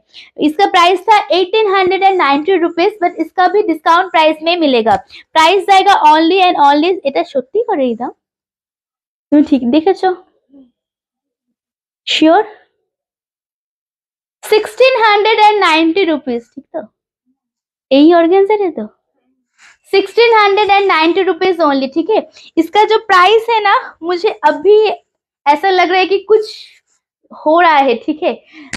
इसका प्राइस था 1890 रुपीज, बट इसका भी डिस्काउंट प्राइस में मिलेगा। प्राइस जाएगा ओनली एंड ओनली, এটা সত্যি করে দাও, তুমি ঠিক দেখেছো? শিওর? 1690 रुपीज, ठीक तो? यही ऑर्गेन्जा है तो 1690 रुपीज ओनली। ठीक है, इसका जो प्राइस है ना, मुझे अभी ऐसा लग रहा है कि कुछ हो रहा है। ठीक है,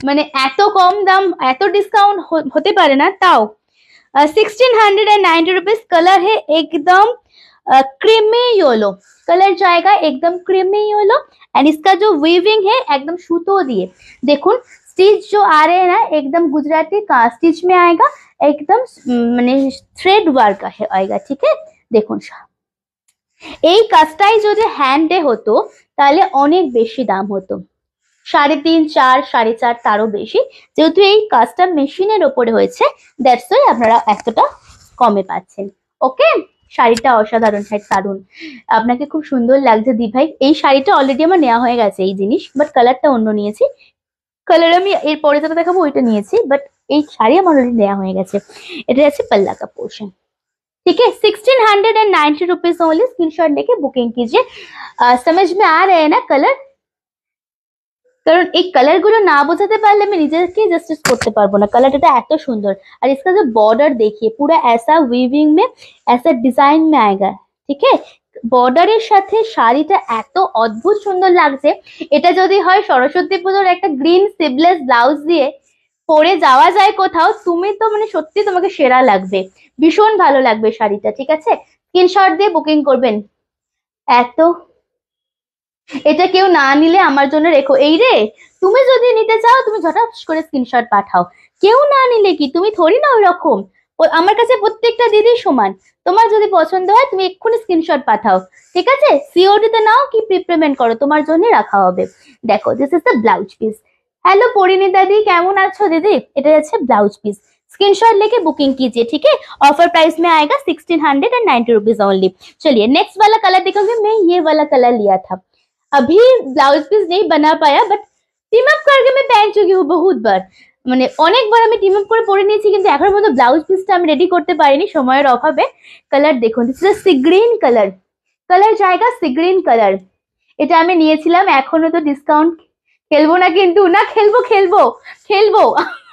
मैंने एतो कम दाम एतो डिस्काउंट होते पारे ना, ताओ 1690 रुपीज। कलर है एकदम क्रीमी येलो, कलर जाएगा एकदम क्रीमी येलो एंड इसका जो वीविंग है एकदम सूतो दिए देखो स्टिच जो आ रहे हैं ना एकदम गुजराती का स्टिच में आएगा एकदम মানে থ্রেড ওয়ার্ক आएगा ठीक है দেখুন এই কাজটাই যদি হ্যান্ডে হতো তাহলে অনেক বেশি দাম হতো 3.5 4 4.5 তারও বেশি যেহেতু এই কাজটা মেশিনের উপরে হয়েছে দ্যাটস ওয়াই আপনারা এতটা কমে পাচ্ছেন ওকে শাড়িটা অসাধারণ শাড়ি দারুন আপনাকে খুব সুন্দর লাগছে দি ভাই এই শাড়িটা অলরেডি আমার নেওয়া হয়ে গেছে এই জিনিস বাট কালারটা অন্য নিয়েছি কালার আমি এর পরে যেটা দেখাবো ওইটা নিয়েছি বাট এই শাড়ি আমার অলরেডি নেওয়া হয়ে গেছে এটা আছে पल्ला का पोर्शन ठीक है 1690 रुपीज ओनली स्क्रीनशॉट लेके बुकिंग कीजिए समझ में आ रहे हैं ना कलर কারণ এই কালার গুলো না বোঝাতে পারলে আমি নিজেকে জাস্টিস করতে পারবো না কালারটা এত সুন্দর আর इसका जो बॉर्डर देखिए पूरा ऐसा वीविंग में ऐसा डिजाइन में आएगा ठीक है বর্ডারের সাথে শাড়িটা এত অদ্ভুত সুন্দর লাগছে এটা যদি হয় সরস্বতী পূজার একটা গ্রিন স্লিভলেস ব্লাউজ দিয়ে পরে যাওয়া যায় কোথাও তুমি তো মানে সত্যি তোমাকে সেরা লাগবে ভীষণ ভালো লাগবে শাড়িটা ঠিক আছে স্ক্রিনশট দিয়ে বুকিং করবেন এত এটা কেউ না নিলে আমার জন্য রেখো এই রে তুমি যদি নিতে চাও তুমি ঝটাফট করে স্ক্রিনশট পাঠাও কেউ না নিলে কি তুমি থরি না ওইরকম আমার কাছে প্রত্যেকটা দিদি সমান তোমার যদি পছন্দ হয় তুমি এক্ষুনি স্ক্রিনশট পাঠাও ঠিক আছে সিওডি তে নাও কি প্রিপেমেন্ট করো তোমার জন্য রাখা হবে দেখো this is the blouse piece hello Parineeta di केमन आछो दीदी এটা আছে ব্লাউজ পিস स्क्रीनशॉट लेके बुकिंग कीजिए ठीक है ऑफर प्राइस में आएगा 1690 रुपीज ओनली चलिए नेक्स्ट वाला कलर देखोगे मैं ये वाला कलर लिया था अभी ब्लाउज पीस नहीं बना पाया बट टीम अप करके मैं पहन चुकी हूँ बहुत बार মানে অনেকবার আমি টিম আপ করে পরে নিয়েছি কিন্তু এখনো পর্যন্ত ব্লাউজ পিসটা আমি রেডি করতে পারিনি সময়ের অভাবে কালার দেখুন this is sea green colour colour জায়গা সি গ্রিন কালার এটা আমি নিয়েছিলাম এখনো তো ডিসকাউন্ট খেলবো না কিন্তু না খেলবো খেলবো খেলবো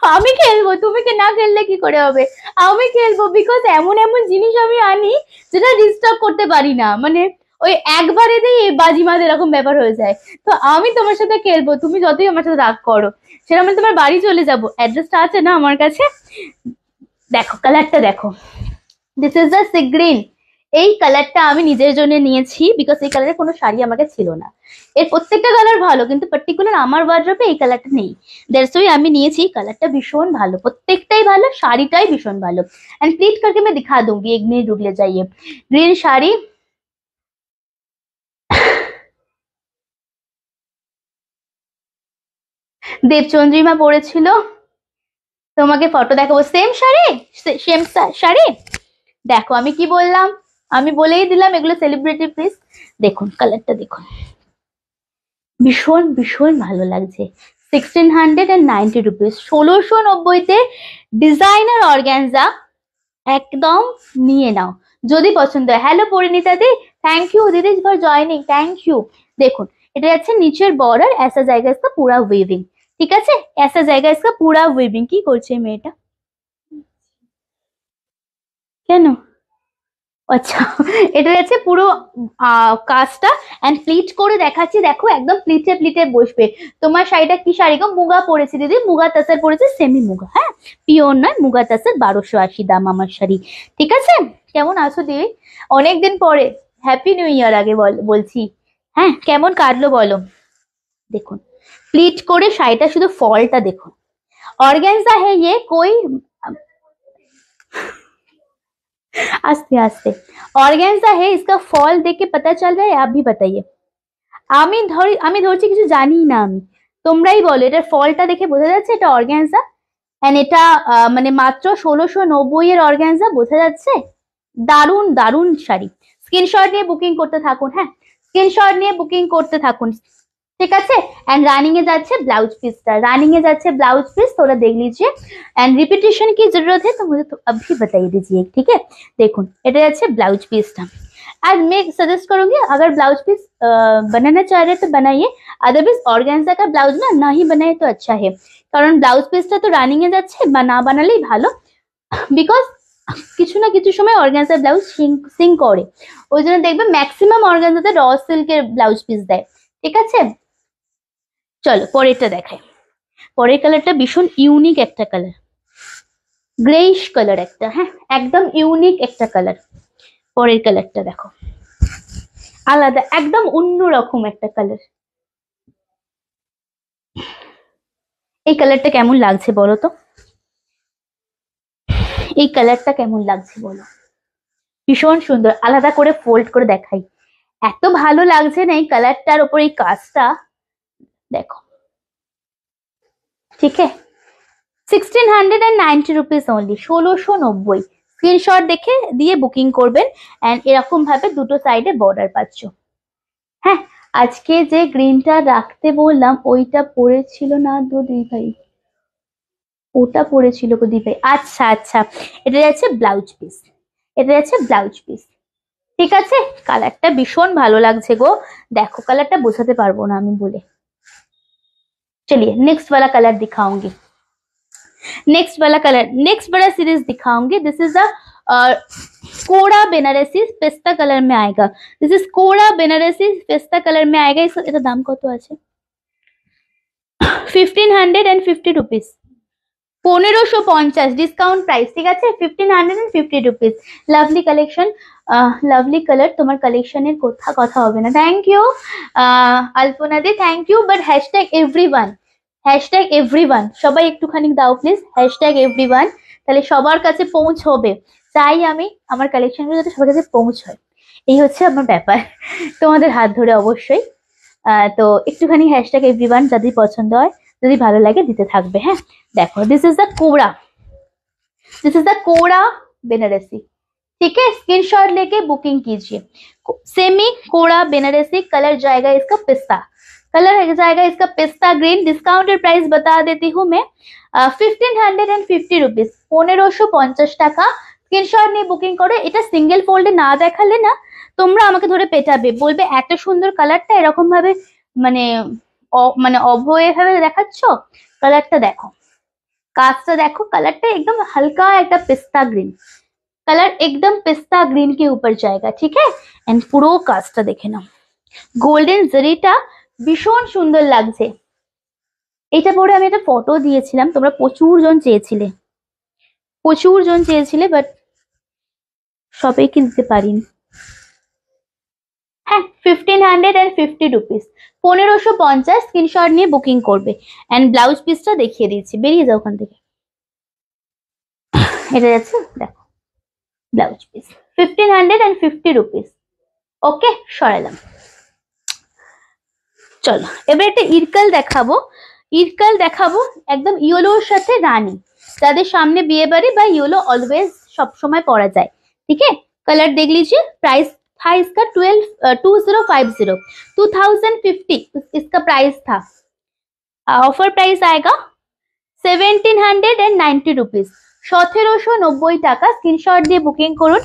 আমি খেলবো তুমি কি না খেললে কি করে হবে আমি খেলবো বিকজ এমন এমন জিনিস আমি আনি যেটা রিস্টক করতে পারি না মানে ওই একবারেতেই বাজিমাত এরকম ব্যাপার হয়ে যায় তো আমি তোমার সাথে খেলবো তুমি যতই আমার সাথে রাগ করো সেটা আমি তোমার বাড়ি চলে যাবো অ্যাড্রেসটা আছে না আমার কাছে দেখো কালারটা দেখো this is the sea green এই কালারটা আমি নিজের জন্য নিয়েছি বিকজ এই কালারের কোনো শাড়ি আমাকে ছিল না এর প্রত্যেকটা কালার ভালো কিন্তু পার্টিকুলার আমার ওয়ার্ড্রপে এই কালারটা নেই দ্যাটস ওয়াই আমি নিয়েছি কালারটা ভীষণ ভালো প্রত্যেকটাই ভালো শাড়িটাই ভীষণ ভালো एंड प्लीट करके मैं दिखा दूंगी एक मिनट रुक ले जाइए ग्रीन শাড়ি দেবচন্দ্রিমা পরেছিল তোমাকে ফটো দেখাবো সেম শাড়ি সেম শাড়ি দেখো আমি কি বললাম আমি বলেই দিলাম এগুলো সেলিব্রিটি পিস দেখুন কালারটা দেখুন ভীষণ ভীষণ ভালো লাগছে 1690 রুপিস 1690 তে ডিজাইনার অর্গানজা একদম নিয়ে নাও যদি পছন্দ হয় hello Parineeta the thank you दीदी फॉर जॉइनिंग थैंक यू देखुन এটা আছে নিচের বর্ডার ऐसा জায়গা इसका पूरा वीविंग ঠিক আছে ऐसा জায়গা इसका पूरा वीविंग কি করছে মেয়েটা কেন আচ্ছা এটা আছে পুরো কাজটা এন্ড প্লিট করে দেখাচ্ছি দেখো একদম প্লিটে প্লিটে বসবে তোমার শাড়িটা কি শাড়ি গো মুগা পরেছে দিদি মুগা তাসার পরেছে সেমি মুগা হ্যাঁ পিওর নয় মুগা তাসার 1280 দাম আমার শাড়ি ঠিক আছে কেমন আছো দিদি অনেকদিন পরে হ্যাপি নিউ ইয়ার আগে বলছি হ্যাঁ কেমন কাটলো বলো দেখুন প্লিট করে শাড়িটা শুধু ফলটা দেখুন ऑर्गेन्जा है ये कोई आस्ते आस्ते ऑर्गेन्जा है इसका फॉल देख के पता चल रहा है आप भी बताइए আমি ধরছি কিছু জানি না আমি তোমরাই বলো এটার ফলটা দেখে বোঝা যাচ্ছে এটা অর্গানজা এন্ড এটা মানে মাত্র 1690 এর অর্গানজা বোঝা যাচ্ছে দারুন দারুন শাড়ি স্ক্রিনশট নিয়ে বুকিং করতে থাকুন হ্যাঁ স্ক্রিনশট নিয়ে বুকিং করতে থাকুন ঠিক আছে एंड रनिंग এ যাচ্ছে ব্লাউজ পিসটা रनिंग এ যাচ্ছে ব্লাউজ পিস थोड़ा देख लीजिए एंड रिपीटेशन की जरूरत है तो मुझे तो अभी बताइए दीजिए ठीक है देखो এটা যাচ্ছে ব্লাউজ পিসটা আর मैं सजेस्ट करूंगी अगर ब्लाउज पीस बनाना चाह रहे तो बनाइए अदरवाइज ऑर्गेन्जा का ब्लाउज ना ही बनाए तो अच्छा है কারণ ব্লাউজ পিসটা তো রানিং এ যাচ্ছে বা না বানালেই ভালো বিকজ কিছু না কিছু সময় অর্গানজা ব্লাউজ সিং করে ওই জন্য দেখবে ম্যাক্সিমাম অর্গানজাতে র সিল্কের ব্লাউজ পিস দেয় ঠিক আছে চলো পরেরটা দেখাই পরের কালারটা ভীষণ ইউনিক একটা কালার গ্রেইশ কালার একটা হ্যাঁ একদম ইউনিক একটা কালার পরের কালারটা দেখো আলাদা, একদম অন্যরকম একটা কালার। এই কালারটা কেমন লাগছে বলো তো, এই কালারটা কেমন লাগছে বলো? ভীষণ সুন্দর, আলাদা করে ফোল্ড করে দেখাই, এত ভালো লাগছে না এই কালারটার ওপর এই কাজটা, দেখো। ঠিক আছে, 1690 রুপিস অনলি, 1690। স্ক্রিনশট দেখে দিয়ে বুকিং করবেন। এন্ড এরকম ভাবে দুটো সাইডে বর্ডার পাচ্ছ। হ্যাঁ, আজকে যে গ্রিনটা রাখতে বললাম ওইটা পড়েছিল না দুই ভাই, ওটা পড়েছিল গো দিদি ভাই। আচ্ছা আচ্ছা, এটা যাচ্ছে ব্লাউজ পিস, এটা যাচ্ছে ব্লাউজ পিস। ঠিক আছে, কালারটা ভীষণ ভালো লাগছে গো, দেখো কালারটা বোঝাতে পারবো না আমি বলে। चलिए नेक्स्ट वाला कलर दिखाऊंगी, नेक्स्ट वाला कलर, नेक्स्ट वाला सीरीज दिखाऊंगी। This is the kora Banarasi pista colour में आएगा। This is Koda Banarasi pista colour में आएगा। इसका दाम कत আছে? 1550 रुपीस, 1550 ডিসকাউন্ট প্রাইস। ঠিক আছে, 1550 rupees. Lovely collection, lovely colour, তোমার কালেকশনের কথা হবে না। থ্যাংক ইউ আলপনা দি, thank you. But hashtag everyone, hashtag everyone সবাই একটুখানি দাও প্লিজ, হ্যাশট্যাগ এভরিওয়ান, তাহলে সবার কাছে পৌঁছবে। চাই আমি আমার কালেকশনগুলো যাতে সবার কাছে পৌঁছয়, এই হচ্ছে আমার ব্যাপার, তোমাদের হাত ধরে অবশ্যই। তো একটুখানি হ্যাশট্যাগ এভরিওয়ান যাদের পছন্দ হয়, যদি ভালো লাগে দিতে থাকবে। হ্যাঁ দেখো, this is the kora, this is the kora Benarasi. ठीक है, स्क्रीनशॉट लेके बुकिंग कीजिए। सेमी कोड़ा बेनारसी, कलर जाएगा इसका पिस्ता, कलर जाएगा इसका पिस्ता ग्रीन। डिस्काउंटेड प्राइस बता देती हूँ मैं, 1550 रुपीज, 1550 টাকা। স্ক্রিনশট নিয়ে বুকিং করে। এটা সিঙ্গেল ফোল্ডে না দেখালে না তোমরা আমাকে ধরে পেটাবে, বলবে এত সুন্দর কালারটা এরকম ভাবে মানে মানে অভয়ে ভাবে দেখাচ্ছ। কালারটা দেখো, কাজটা দেখো, কালারটা एकदम हल्का একটা पिस्ता ग्रीन, कलर एकदम पिस्ता ग्रीन के ऊपर जाएगा। ठीक है, एंड পুরো কাজটা দেখে নাও, গোল্ডেন জরিটা ভীষণ সুন্দর লাগছে। এটা পরে আমি একটা ফটো দিয়েছিলাম, তোমরা প্রচুর জন চেয়েছিলে, প্রচুর জন চেয়েছিলে, বাট সবাইকে দিতে পারিনি। হ্যাঁ, 1550 রুপিস, 1550। স্ক্রিনশট নিয়ে বুকিং করবে। এন্ড ব্লাউজ পিসটা দেখিয়ে দিচ্ছি, বেরিয়ে যাও ওখান থেকে। এটা যাচ্ছে দেখো ব্লাউজ পিস, 1550 রুপিস। ওকে, সরালাম। চলো এবার একটা ইরকাল দেখাবো, ইরকাল দেখাবো একদম ইয়েলোর সাথে রানী, যাদের সামনে বিয়ে বাড়ি বা ইয়েলো অলওয়েজ सब समय पड़ा जाए। ठीक है, कलर देख लीजिए। प्राइस था इसका 2050, 2050 इसका प्राइस था। ऑफर प्राइस आएगा 1790 रुपीज, 1790 টাকা। স্ক্রিনশট দিয়ে বুকিং করুন।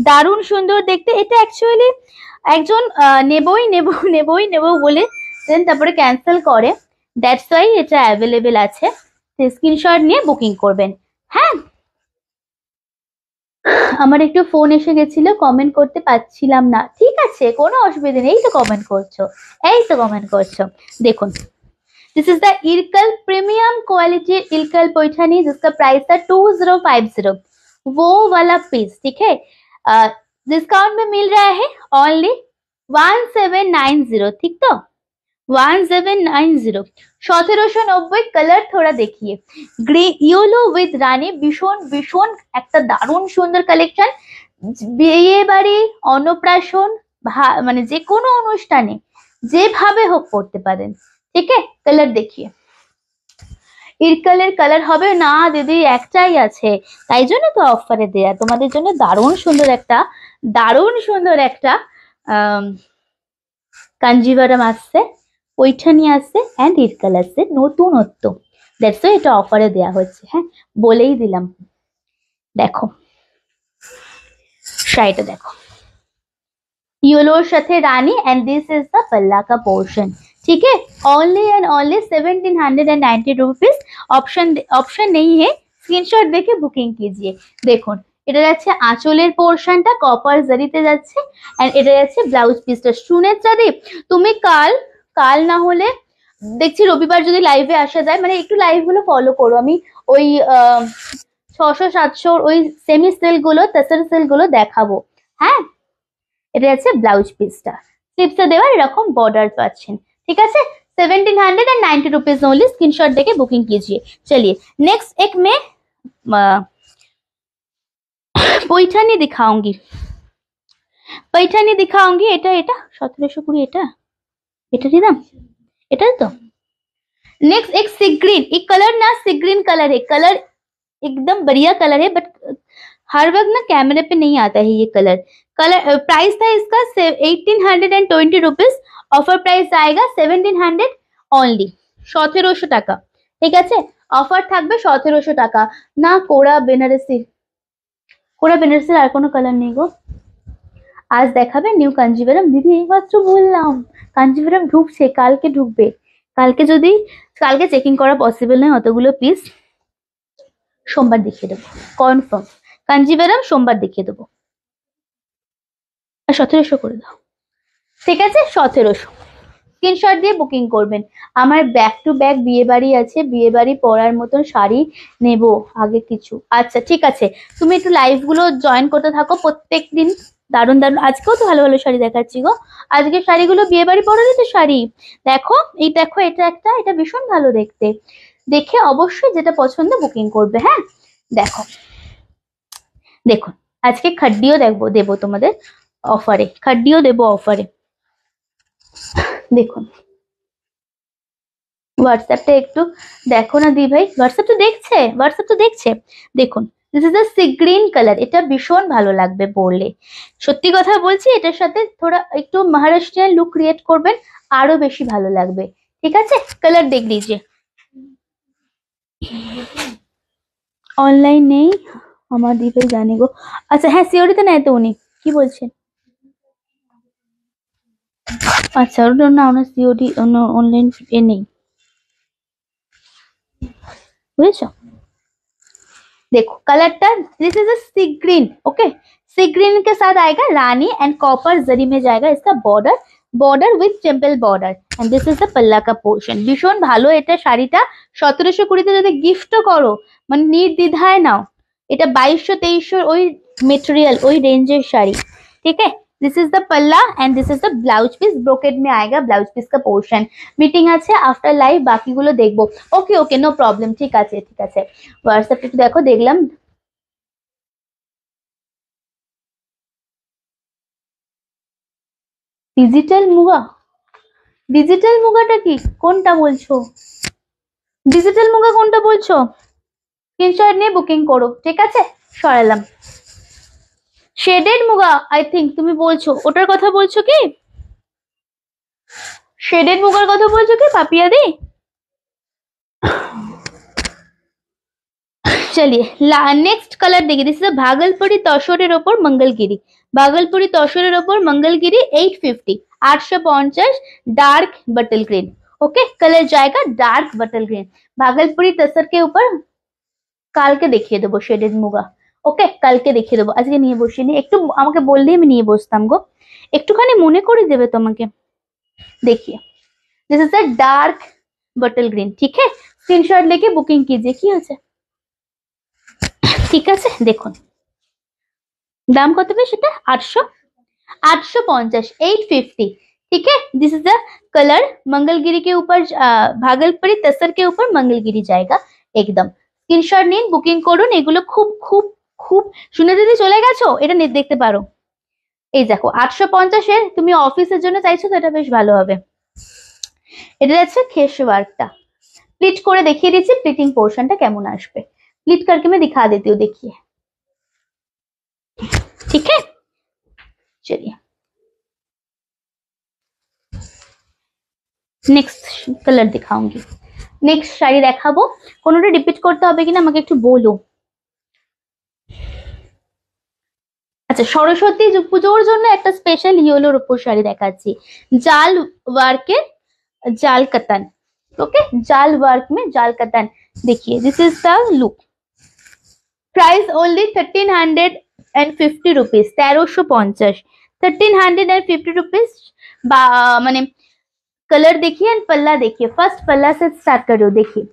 দারুণ সুন্দর দেখতে, এটা অ্যাকচুয়ালি একজন নেবই বলে দেন তারপরে ক্যান্সেল করে, দ্যাটস ওয়াই এটা অ্যাভেলেবেল আছে। স্ক্রিনশট নিয়ে বুকিং করবেন। হ্যাঁ, আমার একটু ফোন এসে গেছিল, কমেন্ট করতে পারছিলাম না। ঠিক আছে, কোনো অসুবিধা নেই, এই তো কমেন্ট করছো, এই তো কমেন্ট করছো। দেখুন, this is the Irkal premium quality Irkal Paithani, जिसका प्राइस था 2050, वो वाला पीस। ठीक है, डिस्काउंट में मिल रहा है ओनली 1790। ठीक तो 1790, 1790। कलर थोड़ा देखिए, ग्रे येलो विद रानी, भीषण भीषण একটা দারুণ সুন্দর কালেকশন। বিয়ে বাড়ি, অন্নপ্রাশন, মানে যে কোনো অনুষ্ঠানে যেভাবে হোক পড়তে পারেন। ঠিক আছে, কালার দেখিয়ে। ইরকালের কালার হবে না দিদি, একটাই আছে, তাই জন্য তো অফারে দেয়া তোমাদের জন্য। দারুণ সুন্দর একটা কাঞ্জিভারাম আসছে, পৈঠানি আসছে, এন্ড ইরকাল আসছে, নতুনত্ব। দ্যাটস ওয়াই এটা অফারে দেয়া হচ্ছে। হ্যাঁ, বলেই দিলাম। দেখো শাড়িটা দেখো, येलोर साथे रानी, एंड दिस इज द पल्ला का पोर्शन। ठीक है, only and only 1790 rupees. Option नहीं है, स्क्रीनशॉट देके बुकिंग कीजिए। দেখুন, এটা যাচ্ছে আঁচলের পোরশনটা, কপার জারিতে যাচ্ছে, এন্ড এটা যাচ্ছে ব্লাউজ পিসটা। সুনেত্রা দি, তুমি কাল না হলে দেখছি রবিবার যদি লাইভে আসা যায়, মানে একটু লাইভ গুলো ফলো করো। আমি ওই 600-700 ওই সেমি সেল গুলো, তাসার সেল গুলো দেখাবো। হ্যাঁ, এটা আছে ব্লাউজ পিসটা। স্লিপসে দেওয়া এরকম बॉर्डर পাচ্ছেন। ঠিক আছে, 1790 रुपीज ओनली। स्क्रीनशॉट देके बुकिंग कीजिए। चलिए नेक्स्ट एक मैं पैठानी दिखाऊंगी। पैठानी दिखाऊंगी। এটা এটা 1720 এটা এটারই দাম, এটাই তো। नेक्स्ट एक सी ग्रीन, एक कलर ना सी ग्रीन कलर है, कलर एकदम बढ़िया कलर है, बट हर वक्त ना कैमरे पे नहीं आता है ये कलर। प्राइस था इसका 1820 रुपीज, ऑफर प्राइस आएगा 1700 অনলি, 1700 টাকা। ঠিক আছে, অফার থাকবে 1700 টাকা। না কোরা বেনারসি, কোরা বেনারসির আর কোনো কালার নেই গো। আজ দেখাবে নিউ কাঞ্জিভারাম। দিদি এইমাত্র বললাম কাঞ্জিভারাম ঢুকছে, কালকে ঢুকবে। কালকে যদি কালকে চেকিং করা পসিবল নয় অতগুলো পিস, সোমবার দেখিয়ে দেবো কনফার্ম। কাঞ্জিভারাম সোমবার দেখিয়ে দেবো। আর 1700 করে দাও। ঠিক আছে, 1700 স্ক্রিনশট দিয়ে বুকিং করবেন। আমার ব্যাক টু ব্যাক বিয়ে বাড়ি আছে, বিয়ে বাড়ি পরার মতন শাড়ি নেব আগে কিছু। আচ্ছা ঠিক আছে, তুমি একটু লাইভ গুলো জয়েন করতে থাকো প্রত্যেক দিন। দারুণ দারুণ, আজকেও তো ভালো ভালো শাড়ি দেখাচ্ছি গো। আজকে শাড়িগুলো বিয়ে বাড়ি পরারই তো শাড়ি। দেখো এই দেখো, এটা একটা, এটা ভীষণ ভালো দেখতে। দেখে অবশ্যই যেটা পছন্দ বুকিং করবে। হ্যাঁ দেখো, দেখুন আজকে খাড্ডিও দেবো তোমাদের অফারে, খাড্ডিও দেবো অফারে। দেখুন হোয়াটসঅ্যাপটা একটু দেখো না দি ভাই, হোয়াটসঅ্যাপ তো দেখছে। দেখুন this is a sea green colour, এটা ভীষণ ভালো লাগবে পরলে। সত্যি কথা বলছি, এটার সাথে থোড়া একটু মহারাষ্ট্রিয়ান লুক ক্রিয়েট করবেন, আরো বেশি ভালো লাগবে। ঠিক আছে, কালার দেখ लीजिए। অনলাইন নেই আমার দি ভাই জানে গো। আচ্ছা হ্যাঁ, সিওরিতে নেয় তো উনি, কি বলছেন? আচ্ছা ওটা না, ওনার সিওডি অনলাइन এ নেই, বুঝেছো? देखो कलरটা this is a sea green. Okay, sea green के साथ आएगा रानी एंड कॉपर जरी में जाएगा इसका border with temple border and this is the पल्ला का पोर्शन। ভীষণ ভালো এটা শাড়িটা। 1720 তে যদি গিফটও করো মানে নির্দ্বিধায় নাও। এটা 2200-2300 ওই মেটেরিয়াল ওই রেঞ্জের শাড়ি। ঠিক আছে, दिस इज द पल्ला and this is the blouse piece. Brocade में आएगा ब्लाउज पीस का पोर्शन। मीटिंग আছে आफ्टर लाइव, বাকিগুলো দেখবো। Okay okay, no problem. ঠিক আছে ঠিক আছে, হোয়াটসঅ্যাপ একটু দেখো, দেখলাম। ডিজিটাল মুগা, ডিজিটাল মুগাটা কি, কোনটা বলছো? ডিজিটাল মুগা কোনটা বলছো? স্ক্রিনশট নিয়ে বুকিং করো। ঠিক আছে, সরালাম। শেডেড মুগা আই থিঙ্ক তুমি বলছো, ওটার কথা বলছো কি? শেডেড মুগার কথা বলছো কি পাপিয়া দি? चलिए नेक्स्ट कलर देखिए, दिस इज भागलपुरी तसरेर ओपर मंगलगिरी। भागलपुरी तसरेर ओपर मंगलगिरी 850, 850 डार्क बटल ग्रीन। ओके, कलर जाएगा डार्क बटल ग्रीन। भागलपुरी तसर के ऊपर কালকে দেখিয়ে দেবো শেডেড মুগা। ওকে, কালকে দেখিয়ে দেবো, আজকে নিয়ে বসিনি। একটু আমাকে বললেই আমি নিয়ে বসতাম গো, একটুখানি মনে করে দেবে তোমাকে। देखिए दिस इज अ डार्क बटल ग्रीन। ठीक है, स्क्रीनशॉट लेके बुकिंग कीजिए। কি হয়েছে? ঠিক আছে, দেখুন দাম কত বেশ, এটা 850, 850। ठीक है, this is the colour Mangalagiri के ऊपर, भागलपुरी तसर के ऊपर मंगलगिरी जाएगा एकदम। স্ক্রিনশট নিন, বুকিং করুন। এগুলো খুব খুব খুব শুনে যদি চলে গেছো, এটা দেখতে পারো। এই দেখো 850 এর, তুমি অফিসের জন্য চাইছো তো এটা বেশ ভালো হবে। এটা আছে খেস ওয়ার্কটা, প্লিট করে দেখিয়ে দিচ্ছি প্লিটিং পোর্শনটা কেমন আসবে। प्लीट करके मैं दिखा देती हूँ, देखिए। ठीक है, चलिए नेक्स्ट कलर दिखाऊंगी। नेक्स्ट শাড়ি দেখাবো, কোনোটা রিপিট করতে হবে কিনা আমাকে একটু বলো। আচ্ছা, সরস্বতী পুজোর জন্য একটা স্পেশাল ইয়েলোর উপর শাড়ি দেখাচ্ছি, জাল ওয়ার্কের জাল কাতান। ओके, जाल वर्क में जाल कतन। देखिए this is the look. Price only 1350 rupees, 1350, 1350 rupees. माने कलर देखिए एंड पल्ला देखिए। फर्स्ट पल्ला से स्टार्ट करो, देखिए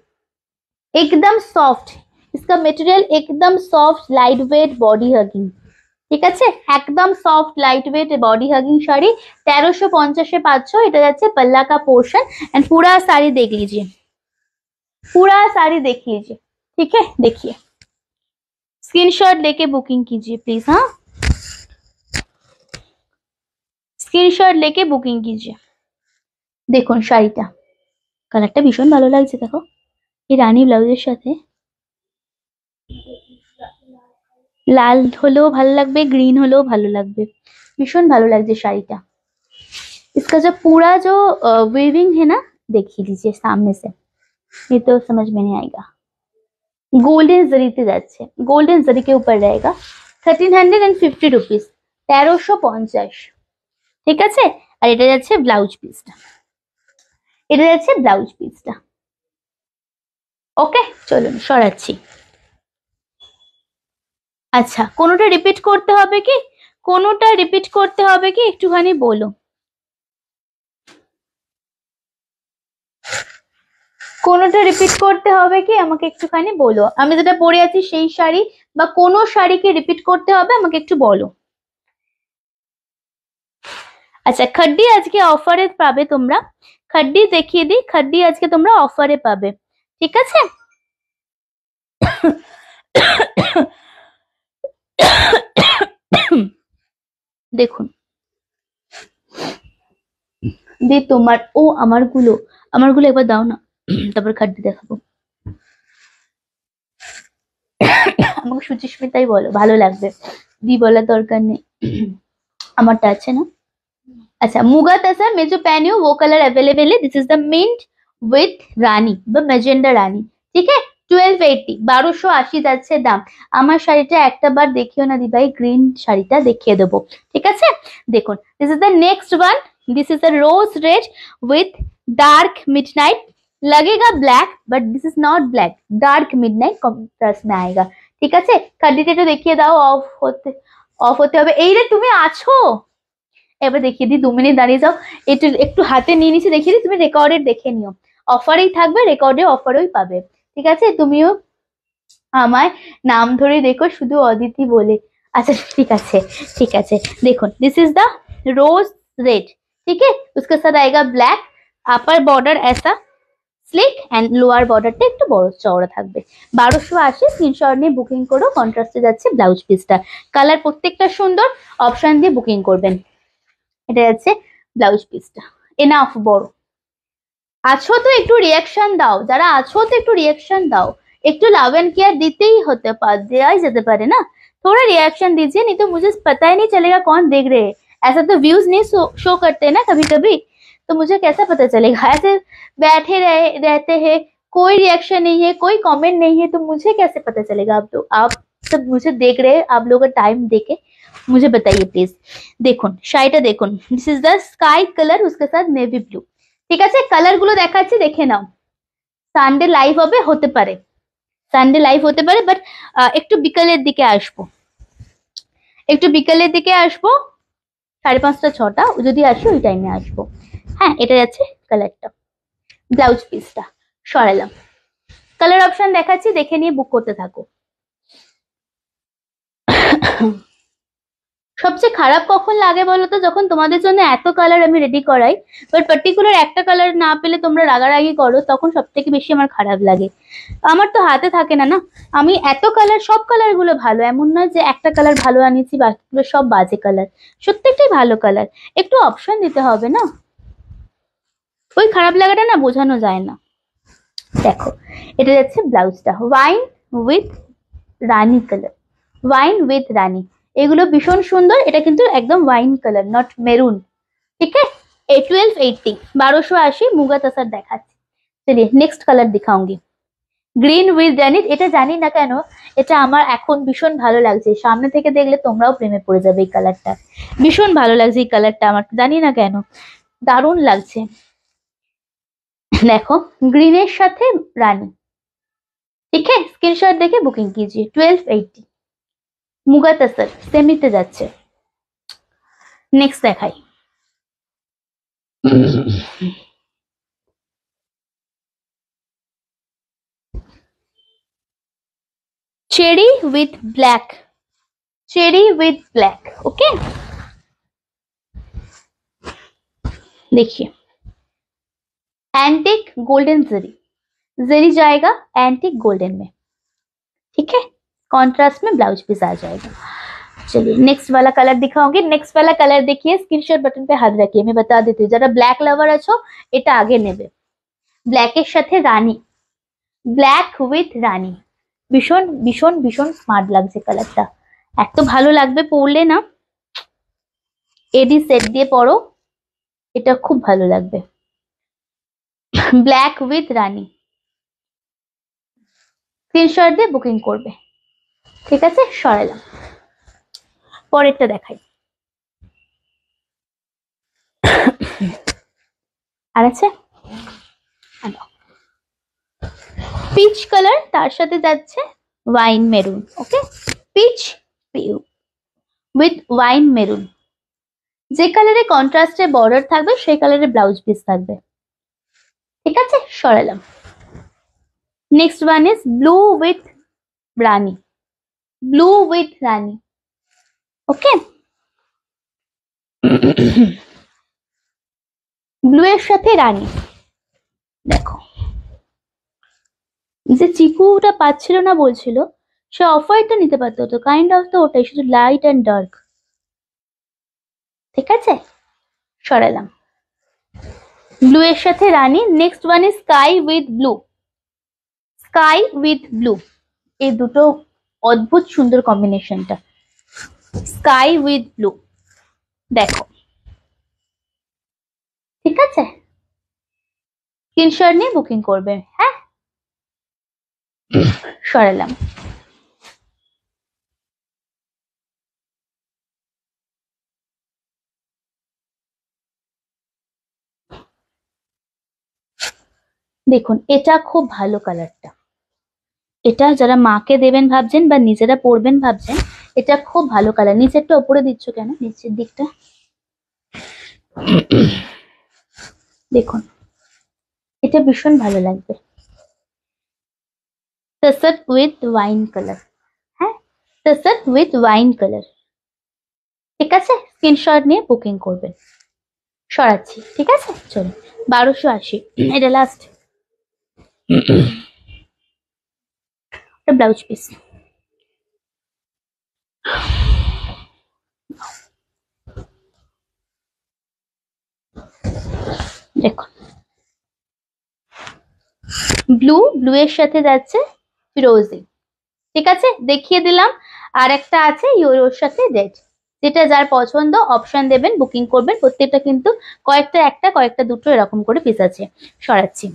एकदम सॉफ्ट, इसका मटेरियल एकदम soft, light weight, body hugging. ঠিক আছে, একদম soft light weight body hugging sari 1350 पाচ্ছ। এটা যাচ্ছে पल्ला का पोर्शन एंड पूरा साड़ी देख लीजिए, पूरा साड़ी देख लीजिए। ठीक है, देखिए स्क्रीनशॉट लेके बुकिंग कीजिए प्लीज। हाँ, স্ক্রিনশট लेके বুকিং कीजिए। দেখুন শাড়িটা, কালারটা ভীষণ ভালো লাগছে। দেখো এই রানী ব্লাউজের সাথে লাল হলেও ভালো লাগবে, ग्रीन হলেও ভালো লাগবে, ভীষণ ভালো লাগছে শাড়িটা। इसका जो पूरा जो वीविंग है ना, देख ही लीजिए सामने से, ये तो समझ में नहीं आएगा। गोल्डन जरी ते যাচ্ছে, गोल्डन जरी के ऊपर रहेगा। 1350 रुपीज, 1350। ঠিক আছে, আর এটা যাচ্ছে ব্লাউজ পিসটা, এটা যাচ্ছে ব্লাউজ পিসটা। ওকে, চলুন সরাচ্ছি। আচ্ছা, কোনোটা রিপিট করতে হবে কি, কোনোটা রিপিট করতে হবে কি একটুখানি বলো। কোনোটা রিপিট করতে হবে কি আমাকে একটুখানি বলো। আমি যেটা পরে আছি সেই শাড়ি বা কোনো শাড়িকে রিপিট করতে হবে আমাকে একটু বলো। আচ্ছা, খাড্ডি আজকে অফারে পাবে তোমরা, খাড্ডি দেখিয়ে দিই, খাড্ডি আজকে তোমরা অফারে পাবে। ঠিক আছে, দেখুন দে তোমার, ও আমারগুলো, আমারগুলো একবার দাও না, তারপর খাড্ডি দেখাবো। আমাকে সুচিস্মিতাই বলো, ভালো লাগবে, দি বলার দরকার নেই, আমারটা আছে না। अच्छा, मुगा तसर में जो पहनी हो वो कलर अवेलेबल है। This is the mint with rani বা মেজেন্ডা রানী। ঠিক আছে, 1280, 1280 যাচ্ছে দাম। আমার শাড়িটা একটা বার দেখিও না দিভাই, গ্রিন শাড়িটা দেখিয়ে দেবো। ঠিক আছে, দেখুন this is the next one, this is the rose red with dark midnight, लगेगा black but this is not black, dark midnight contrast में आएगा। ঠিক আছে, কার্ডিটা একটু দেখিয়ে দাও, অফ হতে হবে। এই রে তুমি আছো, এবার দেখিয়ে দিই, 2 মিনিট দাঁড়িয়ে যাও, একটু একটু হাতে নিয়ে নিচে দেখিয়ে দিই, তুমি রেকর্ডেড দেখে নিও, অফারেই থাকবে, রেকর্ডে অফারই পাবে। ঠিক আছে, তুমিও আমায় নাম ধরে দেখো, শুধু অদিতি বলে। अच्छा ठीक আছে, ঠিক আছে, দেখুন this is the rose red. ठीक है, उसके साथ आएगा ब्लैक, अपर बॉर्डर ऐसा স্লিক এন্ড লোয়ার বর্ডারটা একটু বড় চওড়া থাকবে। 1280 স্ক্রিনশট নিয়ে বুকিং করো। কন্ট্রাস্টে যাচ্ছে ব্লাউজ পিসটা, কালার প্রত্যেকটা সুন্দর, অপশন দিয়ে বুকিং করবেন। এটা যাচ্ছে ব্লাউজ পিসটা, এনাফ বড়। আছো তো একটু রিয়াকশন দাও, যারা আছো তো একটু রিয়াকশন দাও, একটু লাভ एंड केयर দিতেই হতে পারে, দেওয়াই যেতে পারে না। थोड़ा रिएक्शन दीजिए, नहीं तो मुझे पता ही नहीं चलेगा कौन देख रहे हैं। ऐसा तो व्यूज नहीं शो करते ना कभी कभी, तो मुझे कैसा पता चलेगा। ऐसे बैठे रहते हैं, कोई रिएक्शन नहीं है, कोई कमेंट नहीं है, तो मुझे कैसे पता चलेगा। आप सब मुझे देख रहे हैं, आप लोग का टाइम देके मुझे बताइए प्लीज। দেখুন শাড়িটা দেখুন, this is the sky colour, उसके साथ নেভি ব্লু। ঠিক আছে, কালার গুলো দেখাচ্ছি, দেখে নাও। সানডে লাইভ হবে, হতে পারে সানডে লাইভ হতে পারে, বাট একটু বিকালের দিকে আসবো, একটু বিকালের দিকে আসবো, 5:30 6টা যদি আসি ওই টাইমে আসবো। হ্যাঁ, এটা যাচ্ছে কালারটা, ব্লাউজ পিসটা সরালাম। কালার অপশন দেখাচ্ছি, দেখে নিয়ে বুক করতে থাকো। সবচেয়ে খারাপ কখন লাগে বলো তো, যখন তোমাদের জন্য এত কালার আমি রেডি করাই, বাট পার্টিকুলার একটা কালার না পেলে তোমরা রাগারাগি করো, তখন সব থেকে বেশি আমার খারাপ লাগে। আমার তো হাতে থাকে না, না আমি এত কালার, সব কালার গুলো ভালো, এমন নয় যে একটা কালার ভালো আনিয়েছি বাকিগুলো সব বাজে কালার, প্রত্যেকটাই ভালো কালার। একটু অপশন দিতে হবে না, ওই খারাপ লাগাটা না বোঝানো যায় না। দেখো এটা যাচ্ছে ব্লাউজটা, wine with rani colour, wine with rani, এগুলো ভীষণ সুন্দর। এটা কিন্তু একদম ওয়াইন কালার, নট মেরুন। ঠিক আছে, 1280, 1280 মুগা তাসার দেখাচ্ছি। চলিয়ে নেক্সট কালার দিখাऊंगी, গ্রিন উইথ গ্রানিট। এটা জানি না কেন এটা আমার এখন ভীষণ ভালো লাগছে, সামনে থেকে দেখলে তোমরাও প্রেমে পড়ে যাবে এই কালারটা, ভীষণ ভালো লাগছে এই কালারটা আমার, জানি না কেন দারুণ লাগছে। দেখো গ্রিনের সাথে রানী। ঠিক আছে, স্ক্রিনশট দেখে বুকিং कीजिए। 1280 মুগা তাসার সেমিতে যাচ্ছে। নেক্সট দেখাই, cherry with black, cherry with black. Okay देखिए एंटिक गोल्डन जरी, जरी जाएगा एंटिक गोल्डन में, ठीक है। कॉन्ट्रास्ट में ब्लाउज पीस आ जाएगा। चलिए नेक्स्ट वाला कलर दिखाऊंगी। नेक्स्ट वाला कलर देखिए, स्क्रीनशॉट बटन पे हाथ रखिए, मैं बता देती हूँ। जरा ब्लैक लवर আছো এটা আগে নেবে। ব্ল্যাকের সাথে রানী, ব্ল্যাক উইথ রানী, ভীষণ ভীষণ ভীষণ স্মার্ট লাগছে কালারটা, এত ভালো লাগবে পরলে না। এডি সেট দিয়ে পরো, এটা খুব ভালো লাগবে। ব্ল্যাক উইথ রানী, স্ক্রিনশট দিয়ে বুকিং করবে, ঠিক আছে। সরালাম, পরেরটা দেখাই। আর আছে পিচ কালার, তার সাথে যাচ্ছে wine maroon. Okay, peach with wine maroon, যে কালারে কন্ট্রাস্টে বর্ডার থাকবে সেই কালারে ব্লাউজ পিস থাকবে, ঠিক আছে। সরালাম। Next one is blue with rani, blue with rani. Okay, blue এর সাথে রানী। দেখো, যে চিকুটা পাচ্ছিল না বলছিল, সে অফ হোয়াইটটা নিতে পারতো, তো কাইন্ড অফ তো ওটাই, শুধু লাইট অ্যান্ড ডার্ক, ঠিক আছে। সরালাম, ব্লু এর সাথে rani. Next one is sky with blue, sky with blue, এই দুটো অদ্ভুত সুন্দর কম্বিনেশনটা, স্কাই উইথ ব্লু। দেখো, ঠিক আছে, স্ক্রিনশট নিয়ে বুকিং করবে, হ্যাঁ। সরালাম। দেখুন, এটা খুব ভালো কালারটা, এটা যারা মাকে দেবেন ভাবছেন বা নিজেরা পরবেন ভাবছেন, এটা খুব ভালো কালার। নিচেরটা উপরে দিচ্ছ কেন, নিচের দিকটা দেখুন, এটা ভীষণ ভালো লাগবে। টাসার উইথ ওয়াইন কালার, হ্যাঁ, টাসার উইথ ওয়াইন কালার, ঠিক আছে। স্ক্রিনশট নিয়ে বুকিং করবেন। সরাচ্ছি, ঠিক আছে। চলো, 1280, এটা লাস্ট ব্লাউজ পিস। দেখুন, ব্লু, ব্লু এর সাথে যাচ্ছে ফিরোজি, ঠিক আছে, দেখিয়ে দিলাম। আর একটা আছে ইউরোর সাথে রেড, যেটা যার পছন্দ অপশন দেবেন, বুকিং করবেন। প্রত্যেকটা কিন্তু কয়েকটা একটা, কয়েকটা দুটো এরকম করে পিস আছে। সরাচ্ছি।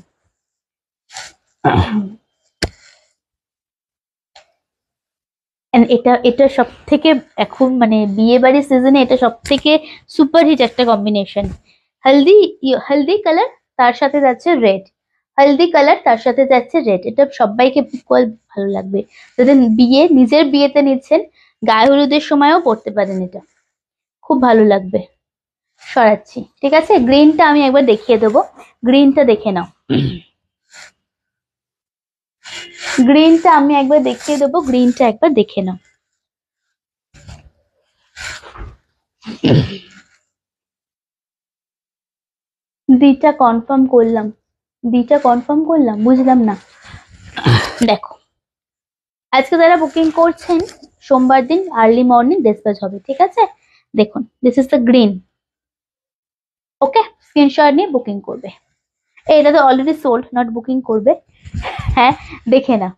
এটা এটা সব থেকে এখন মানে বিয়ে বাড়ির সিজনে এটা সব থেকে সুপারহিট একটা কম্বিনেশন। হলদি, হলদি কালার তার সাথে যাচ্ছে রেড, হলদি কালার তার সাথে যাচ্ছে রেড, এটা সবাইকে ইকুয়াল ভালো লাগবে। যাদের বিয়ে, নিজের বিয়েতে নিচ্ছেন, গায়ে হলুদের সময়ও পরতে পারেন, এটা খুব ভালো লাগবে। সরাচ্ছি, ঠিক আছে। গ্রিনটা আমি একবার দেখিয়ে দেবো, গ্রিনটা দেখে নাও। গ্রিনটা আমি একবার দেখিয়ে দেবো, গ্রিনটা একবার দেখে নাও। দিটা কনফার্ম করলাম, দিটা কনফার্ম করলাম, বুঝলাম না। দেখো, আজকে যারা বুকিং করছেন সোমবার দিন আর্লি মর্নিং ডিসপ্যাচ হবে, ঠিক আছে। দেখুন, this is the green. Okay, screenshot নিয়ে বুকিং করবে। এটা তো অলরেডি সোল্ড, নট বুকিং করবে, হ্যাঁ। দেখে না,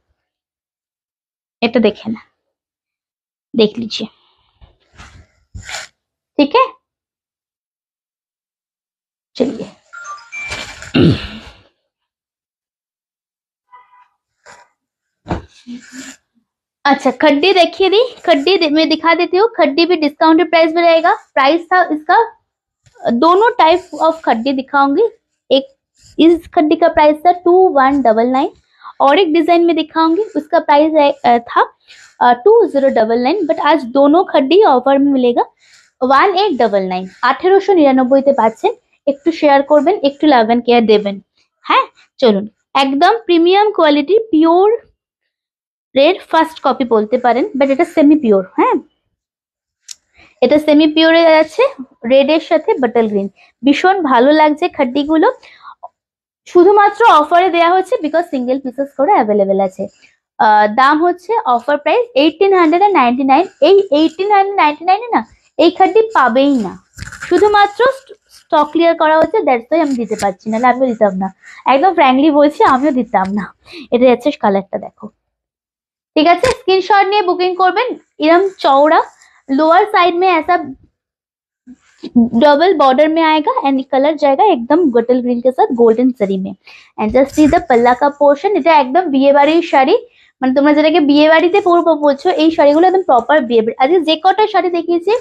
এটা দেখে না, देख लीजिए, ठीक है। चलिए, अच्छा खड्डी देखिए दी, खड्डी मैं दिखा देती हूँ। खड्डी भी डिस्काउंटेड प्राइस में रहेगा। प्राइस था इसका, दोनों टाइप ऑफ खड्डी दिखाऊंगी। एक इस खड्डी का प्राइस था 2199, और एक डिजाइन में दिखाऊंगी उसका प्राइस था 2099। बट आज दोनों खड्डी ऑफर में मिलेगा 1899, 1899 পাচ্ছেন। একটু শেয়ার করবেন, একটু লাভ এন্ড কেয়ার দেবেন, হ্যাঁ। চলুন, একদম premium quality, pure red first copy বলতে পারেন, বাট এটা সেমি পিওর, হ্যাঁ। এটা সেমি পিওরে আছে রেড এর সাথে বাটল গ্রিন, ভীষণ ভালো লাগছে খাড্ডিগুলো। শুধুমাত্র অফারে দেওয়া হচ্ছে বিকজ সিঙ্গেল পিসেস করে অ্যাভেলেবেল আছে। দাম হচ্ছে অফার প্রাইস 1899। এই 1899 না এই খাড্ডি পাবেই না, শুধুমাত্র স্টক ক্লিয়ার করা হচ্ছে, দ্যাটস ওয়াই আমি দিতে পারছি না, আমিও দিতাম না, একদম ফ্র্যাঙ্কলি বলছি আমিও দিতাম না। এটা যাচ্ছে কালারটা দেখো, ठीक है। स्क्रीनशॉट लिए बुकिंग करबेन। इरम चौड़ा लोअर साइड में ऐसा डबल बॉर्डर में आएगा एंड कलर जाएगा एकदम गटल ग्रीन के साथ गोल्डन जरी में। एंड जस्ट सी द पल्ला का पोर्शन, এটা একদম বিয়ে বাড়ির শাড়ি, মানে তোমরা যেটাকে বিয়ে বাড়িতে পরবো বলছো এই শাড়িগুলো একদম প্রপার বিয়ে বাড়ি। আজকে যে কটা শাড়ি দেখিয়েছি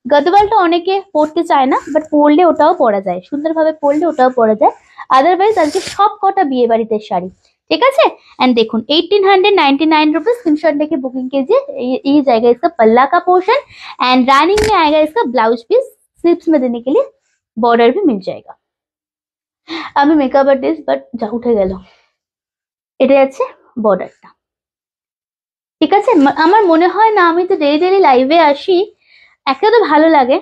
গদওয়ালটা অনেকে পরতে চায় না, বাট পরলে ওটাও পরা যায়, সুন্দরভাবে পরলে ওটাও পরা যায়। আদারওয়াইজ আজকে সব কটা বিয়ে বাড়িতে শাড়ি, ठीक है। एंड देखो 1899 रुपीज स्क्रीनशॉट लेके बुकिंग कीजिए। ये जाएगा इसका पल्ला का पोर्शन एंड रनिंग में आएगा इसका ब्लाउज पीस, स्लीव्स में देने के लिए बॉर्डर भी मिल जाएगा। আমি মেকআপ আর্টিস্ট বাট যা উঠে গেল, এটা আছে বর্ডারটা, ঠিক আছে। আমার মনে হয় না আমি তো ডেলি ডেলি লাইভে আসি, একটা তো ভালো লাগে,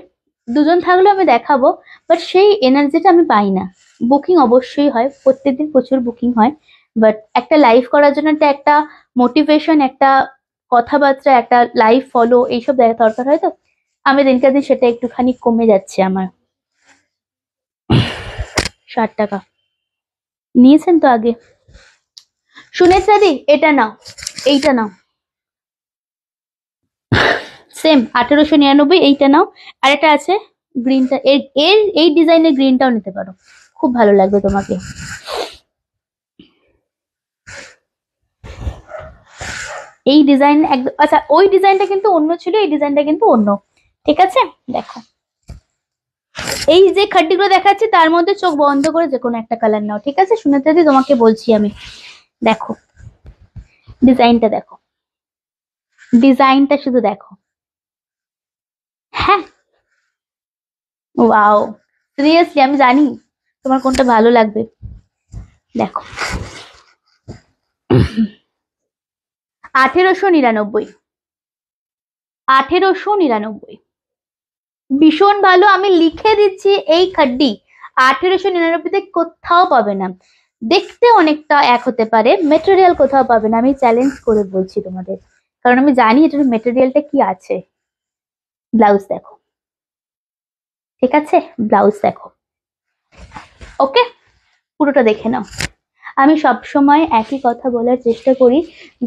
দুজন থাকলেও আমি দেখাবো, বাট সেই এনার্জিটা আমি পাই না। বুকিং অবশ্যই হয়, প্রত্যেকদিন প্রচুর বুকিং হয়, বাট একটা লাইভ করার জন্য একটা মোটিভেশন, একটা কথাবার্তা, একটা লাইভ ফলো এইসব দরকার হয়। তো আমি দিনকে দিন সেটা একটুখানি কমে যাচ্ছে আমার। 60 টাকা নিয়েছেন তো আগে। সুনেত্রা দি এটা নাও, এইটা নাও, সেম 1899, এইটা নাও। আর একটা আছে গ্রিনটা, এর এর এই ডিজাইনের গ্রিনটাও নিতে পারো, খুব ভালো লাগবে তোমাকে। এই ডিজাইন একদম, আচ্ছা ওই ডিজাইনটা কিন্তু অন্য ছিল, এই ডিজাইনটা কিন্তু অন্য, ঠিক আছে। দেখো এই যে খাড্ডিগুলো দেখাচ্ছি তার মধ্যে চোখ বন্ধ করে যে কোনো একটা কালার নাও, ঠিক আছে। সুনেত্রা দি তোমাকে বলছি আমি, দেখো ডিজাইনটা দেখো, ডিজাইনটা শুধু দেখো, হ্যাঁ ওয়াও, সিরিয়াসলি আমি জানি তোমার কোনটা ভালো লাগবে। দেখো 1899, 1899 ভীষণ ভালো, আমি লিখে দিচ্ছি এই খাড্ডি 1899 কোথাও পাবে না। দেখতে অনেকটা এক হতে পারে, মেটেরিয়াল কোথাও পাবে না, আমি চ্যালেঞ্জ করে বলছি তোমাদের, কারণ আমি জানি এটার মেটেরিয়ালটা কি আছে। ব্লাউজ দেখো, ঠিক আছে, ব্লাউজ দেখো, ওকে পুরোটা দেখে নাও। আমি সব সময় একই কথা বলার চেষ্টা করি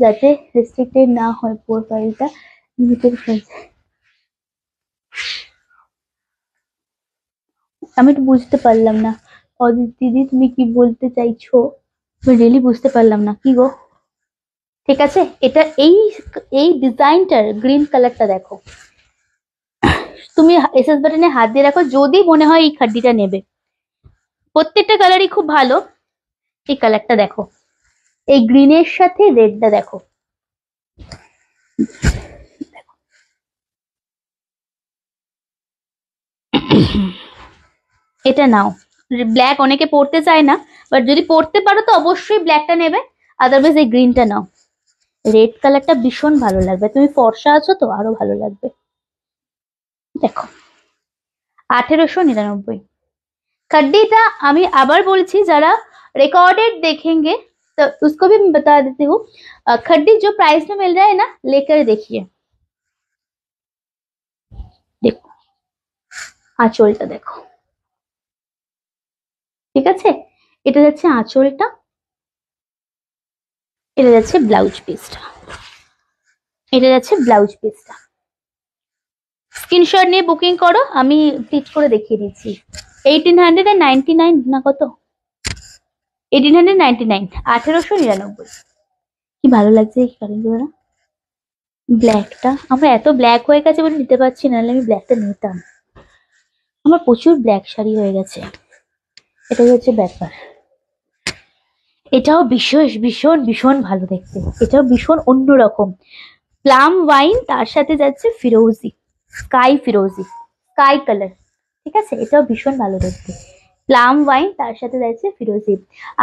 যাতে রেস্ট্রিক্টেড না হয় প্রোফাইলটা, লিমিটেড হয়ে যায়। আমি তো বুঝতে পারলাম না অদিতি দিদি তুমি কি বলতে চাইছো, আমি রিয়েলি বুঝতে পারলাম না কি গো। ঠিক আছে, এটা এই এই ডিজাইনটার গ্রিন কালারটা দেখো, তুমি এসএস বাটনে হাত দিয়ে রাখো যদি মনে হয় এই খাড্ডিটা নেবে। প্রত্যেকটা কালারই খুব ভালো। এই কালারটা দেখো, এই গ্রিনের সাথে রেডটা দেখো, এটা নাও। ব্ল্যাক অনেকে পড়তে চায় না, বাট যদি পড়তে পারো তো অবশ্যই ব্ল্যাকটা নেবে, আদারওয়াইজ এই গ্রিনটা নাও। রেড কালারটা ভীষণ ভালো লাগবে, তুমি ফর্সা আছো তো আরো ভালো লাগবে। দেখো 1899 खड्डीटा আমি আবার বলছি, যারা रिकॉर्डेड देखेंगे तो उसको भी मैं बता देती हूँ। खड्डी जो प्राइस में मिल रहा है ना, लेकर देखिए। देखो আঁচলটা দেখো, ঠিক আছে, এটা যাচ্ছে আঁচলটা, এটা যাচ্ছে ব্লাউজ পিসটা, এটা যাচ্ছে ব্লাউজ পিসটা। স্ক্রিনশট নিয়ে বুকিং করো, আমি টিচ করে দেখিয়ে দিচ্ছি। 1899 না কত, 1899, 1899। কি ভালো লাগছে এই কালারগুলো না, ব্ল্যাকটা আমার এত ব্ল্যাক হয়ে গেছে বলে নিতে পারছি না, নাহলে আমি ব্ল্যাকটা নিতাম। আমার প্রচুর ব্ল্যাক শাড়ি হয়ে গেছে, এটাই হচ্ছে ব্যাপার। এটাও ভীষণ ভীষণ ভীষণ ভালো দেখতে, এটাও ভীষণ অন্যরকম। প্লাম ওয়াইন তার সাথে যাচ্ছে ফিরোজি, স্কাই ফিরোজি, স্কাই কালার, ঠিক আছে, এটাও ভীষণ ভালো দেখতে। প্লাম ওয়াইন তার সাথে যাচ্ছে ফিরোজি।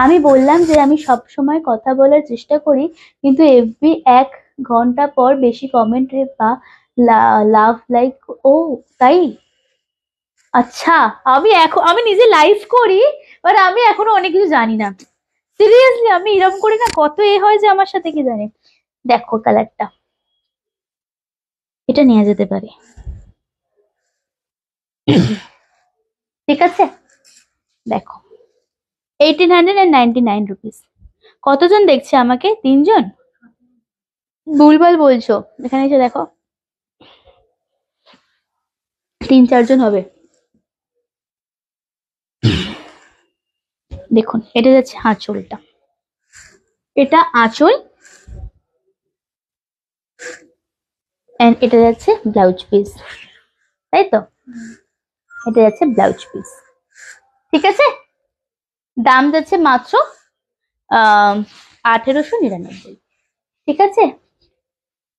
আমি বললাম যে আমি সব সময় কথা বলার চেষ্টা করি, কিন্তু এফবি 1 ঘন্টা পর বেশি কমেন্ট বা লাভ লাইক, ও তাই, আচ্ছা। আমি নিজে লাইভ করি, বাট আমি এখনো অনেক কিছু জানি না। সিরিয়াসলি আমি এরকম করি না, কত হয় যে আমার সাথে, কি জানে। দেখো কালারটা, এটা নেওয়া যেতে পারে, ঠিক আছে। দেখো, 1899 রুপিস। কতজন দেখছে আমাকে? 3 জন? ভুলভাল বলছো, এখানে এসে দেখো, 3-4 জন হবে। দেখুন, এটা যাচ্ছে আঁচলটা, এটা আঁচল, এন্ড এটা যাচ্ছে ব্লাউজ পিস, তাই তো? এটা যাচ্ছে ব্লাউজ পিস, ঠিক আছে। দাম যাচ্ছে মাত্র 1899, ঠিক আছে।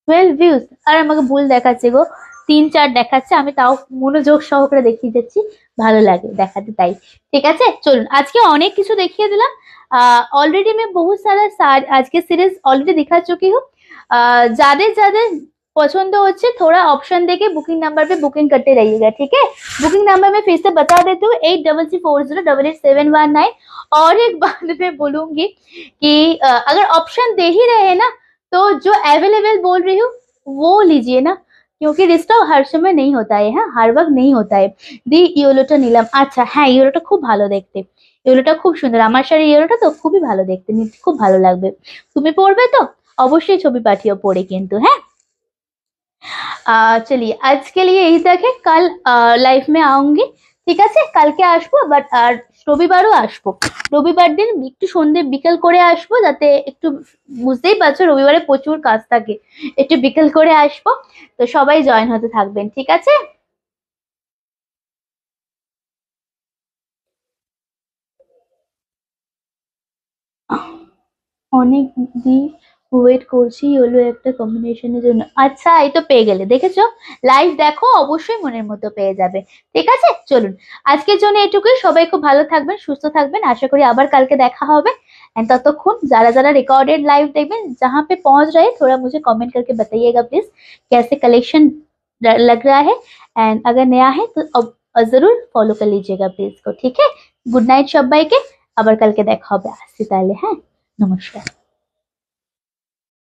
12 ভিউজ, আর আমাকে ভুল দেখাচ্ছে গো, 3-4 দেখাচ্ছে, আমি তাও মনোযোগ সহকারে দেখিয়ে যাচ্ছি, ভালো লাগে দেখাতে তাই। ঠিক আছে, চলুন আজকে অনেক কিছু দেখিয়ে দিলাম। ऑलरेडी मैं बहुत सारा आज के सीरीज ऑलरेडी दिखा चुकी हूँ। যাদের যাদের पसंद হচ্ছে थोड़ा ऑप्शन देके बुकिंग नंबर पे बुकिंग करते रहिएगा, ठीक है। बुकिंग नंबर मैं फिर से बता देती हूँ, 8340888719। और एक बात मैं बोलूंगी कि अगर ऑप्शन दे ही रहे ना, तो जो अवेलेबल बोल रही हूँ वो लीजिए ना, क्योंकि रिस्टॉक हर समय नहीं होता है, हाँ हर वक्त नहीं होता है। দি ইয়েলোটা নিলাম, আচ্ছা হ্যাঁ ইয়েলোটা খুব ভালো দেখতে, ইয়েলোটা খুব সুন্দর, আমার শাড়ি ইয়েলোটা তো খুবই ভালো দেখতে, খুব ভালো লাগবে। তুমি পরবে তো? অবশ্যই ছবি পাঠিও পরে কিন্তু, হ্যাঁ। चलिए आज के लिए यही तक है, कल लाइफ में आऊंगी, ঠিক আছে। কালকে আসবো, বাট আর রবিবারও আসবো। রবিবার দিন একটু সন্ধে বিকেল করে আসবো, যাতে একটু, বুঝতেই পারছো রবিবারে প্রচুর কাজ থাকে, একটু বিকেল করে আসবো। তো সবাই জয়েন হতে থাকবেন, ঠিক আছে। অনেক দিন ওয়েট করছি হলো একটা কম্বিনেশনের জন্য, আচ্ছা এই তো পেয়ে গেলে, দেখেছো? লাইভ দেখো, অবশ্যই মনের মতো পেয়ে যাবে, ঠিক আছে। চলুন আজকের জন্য এটুকুই, সবাই খুব ভালো থাকবেন, সুস্থ থাকবেন, আশা করি আবার কালকে দেখা হবে। एंड ततক্ষণ যারা যারা रिकॉर्डेड लाइव देखবেন, जहाँ पे पहुंच रहे थोड़ा मुझे कमेंट करके बताइएगा प्लीज, कैसे कलेक्शन लग रहा है। एंड अगर नया है तो जरूर फॉलो कर लीजिएगा प्लीज को, ठीक है। गुड नाइट সবাইকে, আবার কালকে দেখা হবে, আসছি তাহলে, হ্যাঁ, নমস্কার।